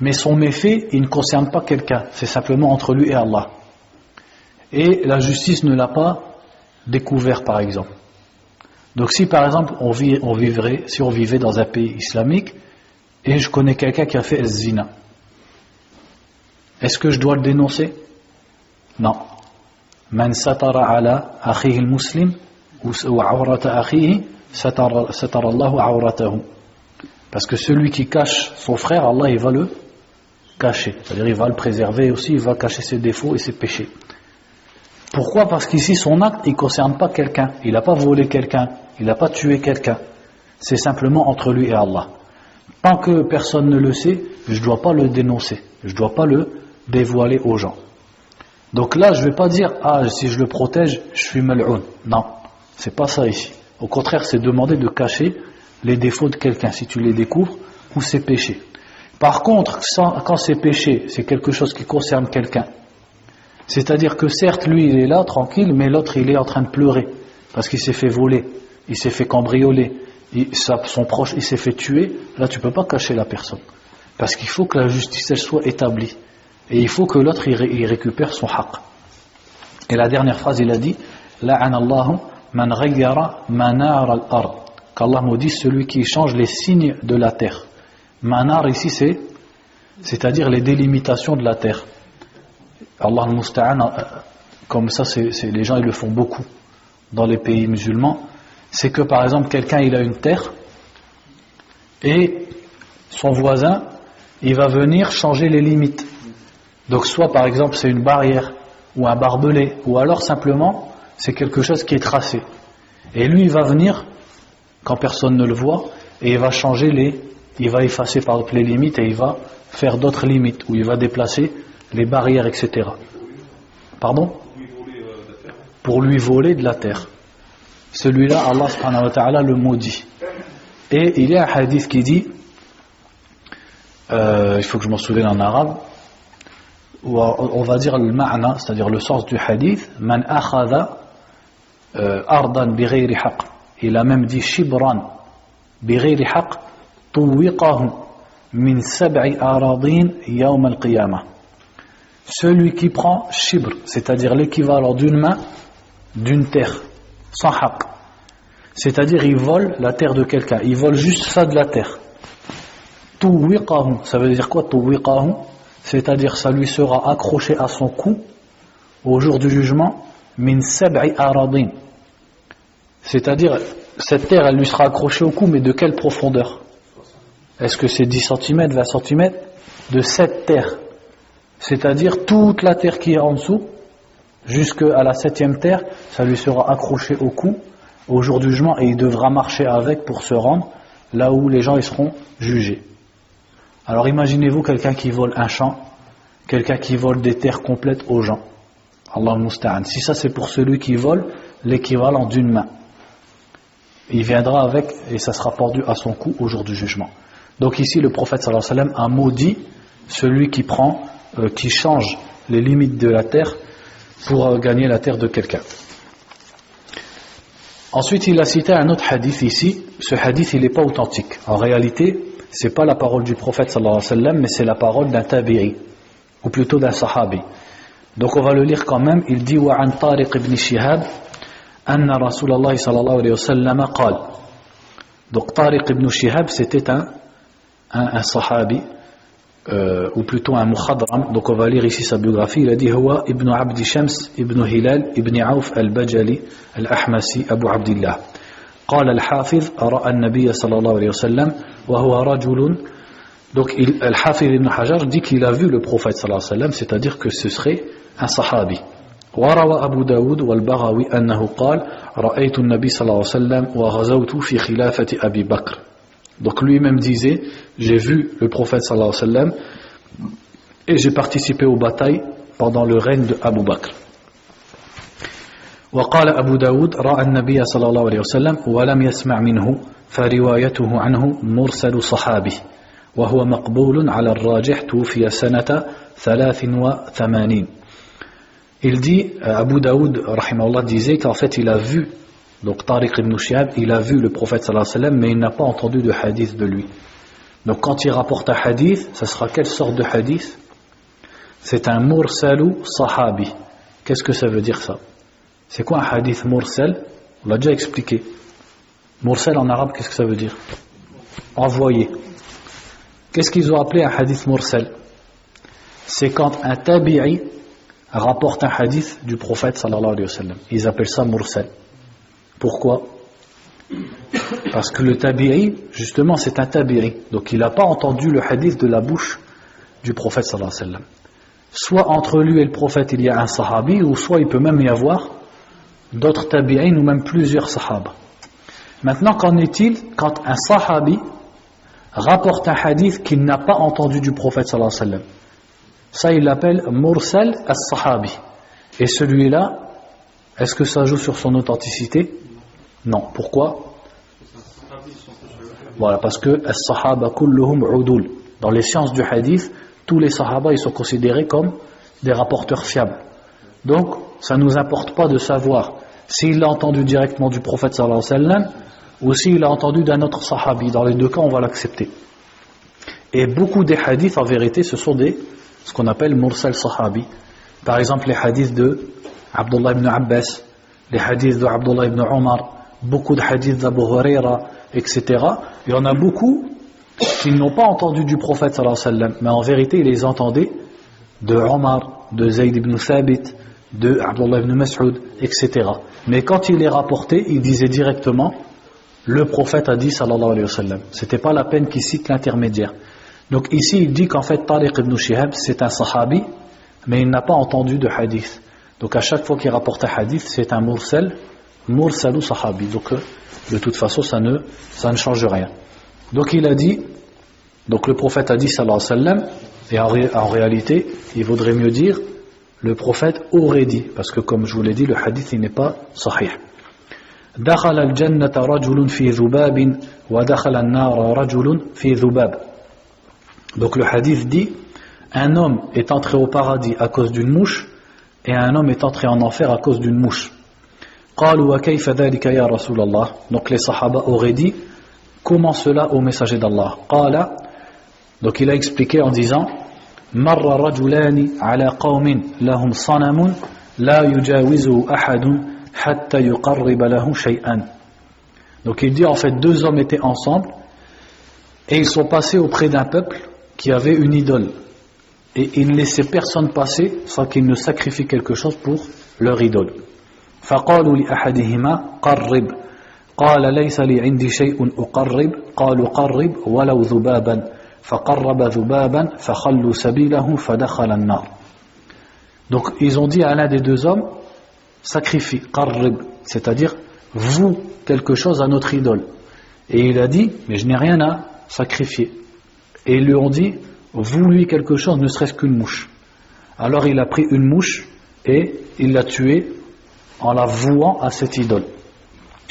mais son méfait il ne concerne pas quelqu'un, c'est simplement entre lui et Allah. Et la justice ne l'a pas découvert par exemple. Donc si par exemple on vivait dans un pays islamique et je connais quelqu'un qui a fait zina, est-ce que je dois le dénoncer? Non. Man satara ala akhihi al-muslim ou awrata akhihi satara Allahu awratahu. Parce que celui qui cache son frère, Allah il va le cacher, c'est-à-dire il va le préserver aussi, il va cacher ses défauts et ses péchés. Pourquoi? Parce qu'ici son acte il ne concerne pas quelqu'un, il n'a pas volé quelqu'un, il n'a pas tué quelqu'un, c'est simplement entre lui et Allah. Tant que personne ne le sait, je ne dois pas le dénoncer, je ne dois pas le dévoiler aux gens. Donc là je ne vais pas dire si je le protège je suis mal'oun, non, c'est pas ça ici. Au contraire c'est demander de cacher les défauts de quelqu'un si tu les découvres ou ses péchés. Par contre quand ces péchés c'est quelque chose qui concerne quelqu'un, c'est-à-dire que certes lui il est là tranquille, mais l'autre il est en train de pleurer parce qu'il s'est fait voler, il s'est fait cambrioler, son proche il s'est fait tuer, là tu ne peux pas cacher la personne parce qu'il faut que la justice elle soit établie et il faut que l'autre il récupère son haqq. Et la dernière phrase il a dit la'ana Allahu man ghayyara manar al-ard, qu'Allah maudit celui qui change les signes de la terre. Manar ici c'est-à-dire les délimitations de la terre. Allah al-Musta'an, comme ça les gens ils le font beaucoup dans les pays musulmans, c'est que par exemple quelqu'un il a une terre et son voisin il va venir changer les limites. Donc soit par exemple c'est une barrière ou un barbelé, ou alors simplement c'est quelque chose qui est tracé. Et lui il va venir quand personne ne le voit et il va changer il va effacer par exemple les limites et il va faire d'autres limites, ou il va déplacer les barrières, etc. Pardon? Pour lui voler de la terre. Celui-là, Allah subhanahu wa ta'ala le maudit. Et il y a un hadith qui dit, il faut que je m'en souvienne en arabe, où on va dire le ma'na, c'est-à-dire le sens du hadith, man akhadha ardan bighayri haqq. Il a même dit shibran bighayri haqq tuwiqahu min sab'i aradin yawm al-qiyamah. Celui qui prend shibr, c'est-à-dire l'équivalent d'une main d'une terre, sans haqq, c'est-à-dire il vole la terre de quelqu'un, il vole juste ça de la terre. Tuwiqahu, ça veut dire quoi tuwiqahu? C'est-à-dire ça lui sera accroché à son cou au jour du jugement, min sab'i aradin, c'est-à-dire cette terre elle lui sera accrochée au cou, mais de quelle profondeur? Est-ce que c'est 10 cm, 20 cm? De cette terre, c'est-à-dire toute la terre qui est en dessous jusqu'à la 7e terre, ça lui sera accroché au cou au jour du jugement et il devra marcher avec pour se rendre là où les gens ils seront jugés. Alors imaginez-vous quelqu'un qui vole un champ, quelqu'un qui vole des terres complètes aux gens. Allah al-Musta'an. Si ça c'est pour celui qui vole l'équivalent d'une main, il viendra avec et ça sera pendu à son cou au jour du jugement. Donc ici le prophète sallallahu alayhi wa sallam a maudit celui qui prend, qui change les limites de la terre pour gagner la terre de quelqu'un. Ensuite il a cité un autre hadith ici. Ce hadith il n'est pas authentique. En réalité c'est pas la parole du prophète sallallahu alayhi wa sallam, mais c'est la parole d'un tabi'i, ou plutôt d'un sahabi. Donc on va le lire quand même. Il dit wa an Tariq ibn Shihab anna Rasulallah sallallahu alayhi wa sallam qal. Donc Tariq ibn Shihab c'était un sahabi, ou plutôt un mukhadram. Donc on va lire ici sa biographie. Il a dit huwa ibn Abdi Shams ibn Hilal ibn Auf al-Bajali al-Ahmasi Abu Abdillah. قال الحافظ رأى النبي صلى الله عليه وسلم وهو رجل. Donc Al-Hafiz ibn Hajar dit qu'il a vu le prophète sallallahu alayhi wa sallam, c'est-à-dire que ce serait un sahabi. وروى أبو داود والبغوي أنه قال رأيت النبي صلى الله عليه وسلم وغزوت في خلافة أبي بكر. Donc lui-même disait j'ai vu le prophète sallallahu alayhi wa sallam et j'ai participé aux batailles pendant le règne de Abu Bakr. وقال أبو داود رأى النبي صلى الله عليه وسلم ولم يسمع منه فروايته عنه مرسل صحابي وهو مقبول على الراجح توفي سنة 83. Il dit, Abu Daoud rahimahullah disait qu'en fait il a vu, donc Tariq ibn Shihab, il a vu le prophète sallallahu alayhi wa sallam, mais il n'a pas entendu de hadith de lui. Donc quand il rapporte un hadith, ça sera quelle sorte de hadith? C'est un mursalu sahabi. Qu'est-ce que ça veut dire ça? C'est quoi un hadith mursal? On l'a déjà expliqué. Mursal en arabe, qu'est-ce que ça veut dire? Envoyé. Qu'est-ce qu'ils ont appelé un hadith mursal? C'est quand un tabi'i rapporte un hadith du prophète sallallahu alayhi wa sallam. Ils appellent ça mursal. Pourquoi? Parce que le tabi'i, justement, c'est un tabi'i. Donc il n'a pas entendu le hadith de la bouche du prophète sallallahu alayhi wa sallam. Soit entre lui et le prophète il y a un sahabi, ou soit il peut même y avoir d'autres tabi'in ou même plusieurs sahaba. Maintenant, qu'en est-il quand un sahabi rapporte un hadith qu'il n'a pas entendu du prophète sallallahu alayhi wa sallam? Ça il l'appelle mursal as-sahabi. Et celui-là, est-ce que ça joue sur son authenticité? Non. Pourquoi? Voilà, parce que as-sahaba kulluhum udul. Dans les sciences du hadith, tous les sahaba ils sont considérés comme des rapporteurs fiables. Donc, ça ne nous importe pas de savoir s'il l'a entendu directement du prophète sallallahu alayhi wa sallam ou s'il l'a entendu d'un autre sahabi. Dans les deux cas, on va l'accepter. Et beaucoup des hadiths, en vérité, ce sont ce qu'on appelle mursal sahabi. Par exemple, les hadiths de Abdullah ibn Abbas, les hadiths de Abdullah ibn Omar, beaucoup de hadiths d'Abu Huraira, etc. Il y en a beaucoup qui n'ont pas entendu du prophète sallallahu alayhi wa sallam, mais en vérité, ils les entendaient de Omar, de Zayd ibn Thabit, de Abdullah ibn Mas'ud, etc. Mais quand il les rapportait, il disait directement le prophète a dit sallallahu alayhi wa sallam. C'était pas la peine qu'il cite l'intermédiaire. Donc ici il dit qu'en fait Tariq ibn Shihab c'est un sahabi, mais il n'a pas entendu de hadith. Donc à chaque fois qu'il rapporte un hadith, c'est un mursalu sahabi. Donc de toute façon ça ne change rien. Donc il a dit, donc le prophète a dit sallallahu alayhi wa sallam, et en réalité il vaudrait mieux dire le prophète aurait dit, parce que comme je vous l'ai dit, le hadith il n'est pas sahih. دخل الجنة رجل في ذباب ودخل النار رجل في ذباب. Donc le hadith dit, un homme est entré au paradis à cause d'une mouche et un homme est entré en enfer à cause d'une mouche. قالوا وكيف ذلك يا رسول الله. Donc les sahaba auraient dit, comment cela au messager d'Allah? قال, donc il a expliqué en disant, مر رجلان على قوم لهم صنم لا يجاوزه أحد حتى يقرب له شيئا. Donc il dit en fait deux hommes étaient ensemble et ils sont passés auprès d'un peuple qui avait une idole et ils ne laissaient personne passer sans qu'ils ne sacrifient quelque chose pour leur idole. فقالوا لأحدهما قرب قال ليس لي عندي شيء أقرب قالوا قرب ولو ذبابا فقرب ذبابا فخلوا سبيله فدخل النار. Donc ils ont dit à l'un des deux hommes, sacrifie, qarrib, c'est-à-dire voue quelque chose à notre idole. Et il a dit, mais je n'ai rien à sacrifier. Et ils lui ont dit, voue lui quelque chose, ne serait-ce qu'une mouche. Alors il a pris une mouche et il l'a tuée en la vouant à cette idole.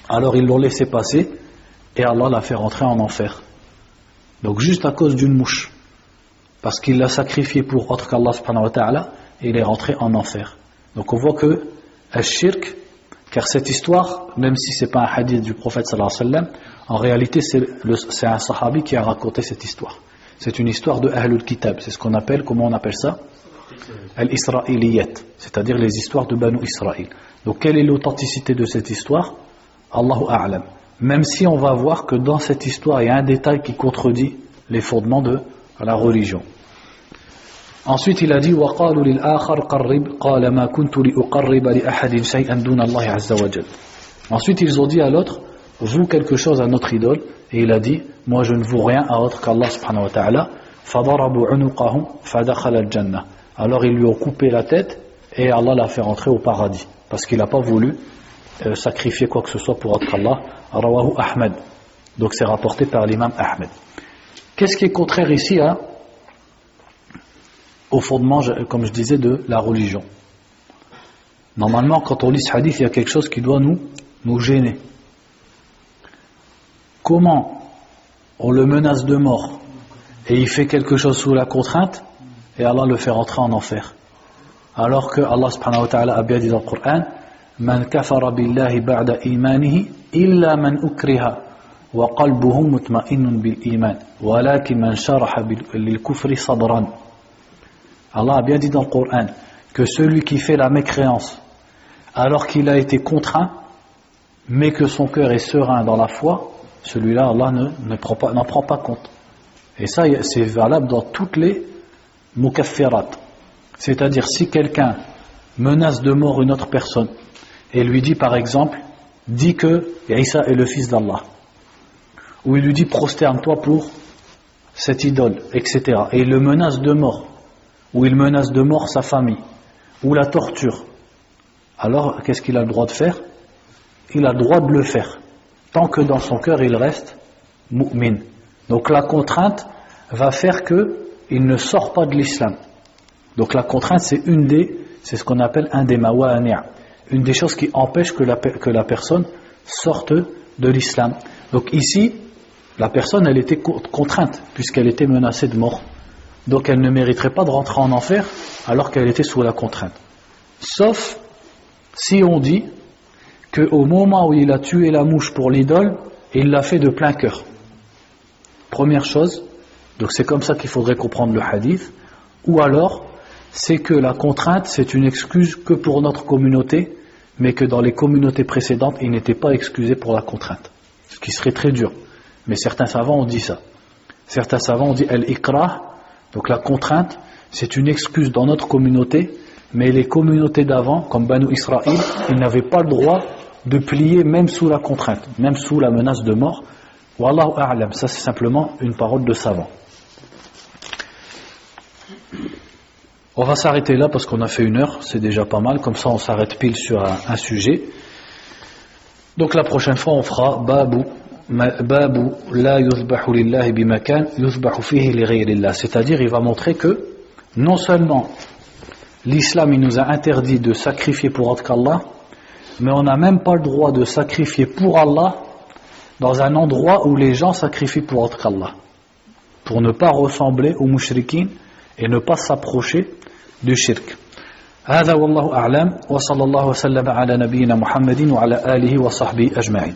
Alors ils l'ont laissé passer et Allah l'a fait rentrer en enfer. Donc juste à cause d'une mouche, parce qu'il l'a sacrifié pour autre qu'Allah subhanahu wa ta'ala, et il est rentré en enfer. Donc on voit que al-shirk, car cette histoire, même si c'est pas un hadith du prophète sallallahu alayhi wa sallam, en réalité c'est un sahabi qui a raconté cette histoire. C'est une histoire de Ahlul Kitab, c'est ce qu'on appelle, comment on appelle ça? Al-Isra'iliyat, c'est-à-dire les histoires de Banu Israël. Donc quelle est l'authenticité de cette histoire? Allahu a'lam. Même si on va voir que dans cette histoire il y a un détail qui contredit les fondements de la religion. Ensuite il a dit وَقَالُوا لِلْآخَرْ قَرِّبْ قَالَ مَا كُنْتُ لِأُقَرِّبَ لِأَحَدٍ شَيْئًا دُونَ اللَّهِ عَزَّ وَجَلَّ. Ensuite ils ont dit à l'autre, vous quelque chose à notre idole, et il a dit, moi je ne vaux rien à autre qu'Allah subhanahu wa ta'ala. فَضَرَبُوا عُنُقَهُ فَدَخَلَ الْجَنَّةِ. Alors ils lui ont coupé la tête et Allah l'a fait rentrer au paradis parce qu'il n'a pas voulu sacrifier quoi que ce soit pour autre qu'Allah. Rawahu Ahmed. Donc c'est rapporté par l'imam Ahmed. Qu'est-ce qui est contraire ici au fondement, comme je disais, de la religion? Normalement, quand on lit ce hadith, il y a quelque chose qui doit nous gêner. Comment on le menace de mort et il fait quelque chose sous la contrainte et Allah le fait rentrer en enfer? Alors que Allah subhanahu wa ta'ala a bien dit dans le Coran: Man kafara billahi ba'da imanihi illa man ukriha wa qalbuhu mutma'innun bil iman walakin man sharaha lil kufri sadran. Allah a bien dit dans le Coran que celui qui fait la mécréance alors qu'il a été contraint mais que son cœur est serein dans la foi, celui-là Allah n'en prend pas compte. Et ça c'est valable dans toutes les mukaffirat. C'est-à-dire si quelqu'un menace de mort une autre personne et lui dit par exemple, dit que Isa est le fils d'Allah, ou il lui dit prosterne-toi pour cette idole, etc. et il le menace de mort, ou il menace de mort sa famille, ou la torture, alors qu'est-ce qu'il a le droit de faire? Il a le droit de le faire tant que dans son cœur il reste mu'min. Donc la contrainte va faire qu'il ne sort pas de l'islam. Donc la contrainte c'est ce qu'on appelle un des mawani', une des choses qui empêche que la personne sorte de l'islam. Donc ici la personne elle était contrainte puisqu'elle était menacée de mort, donc elle ne mériterait pas de rentrer en enfer alors qu'elle était sous la contrainte, sauf si on dit qu'au moment où il a tué la mouche pour l'idole, il l'a fait de plein cœur. Première chose, donc c'est comme ça qu'il faudrait comprendre le hadith. Ou alors c'est que la contrainte c'est une excuse que pour notre communauté, mais que dans les communautés précédentes il n'était pas excusé pour la contrainte, ce qui serait très dur. Mais certains savants ont dit ça. Certains savants ont dit al-ikrah, donc la contrainte c'est une excuse dans notre communauté, mais les communautés d'avant comme Banu Israël, ils n'avaient pas le droit de plier même sous la contrainte, même sous la menace de mort. Wallahu a'lam, ça c'est simplement une parole de savant. On va s'arrêter là parce qu'on a fait 1 heure, c'est déjà pas mal, comme ça on s'arrête pile sur un sujet. Donc la prochaine fois on fera babu la yuzbahu lillahi bimakan yuzbahu fihi li ghayrillah, c'est-à-dire il va montrer que non seulement l'islam il nous a interdit de sacrifier pour autre qu'Allah, mais on n'a même pas le droit de sacrifier pour Allah dans un endroit où les gens sacrifient pour autre qu'Allah, pour ne pas ressembler aux mushrikin et ne pas s'approcher du shirk. هذا والله أعلم وصلى الله وسلم على نبينا محمد وعلى آله وصحبه أجمعين.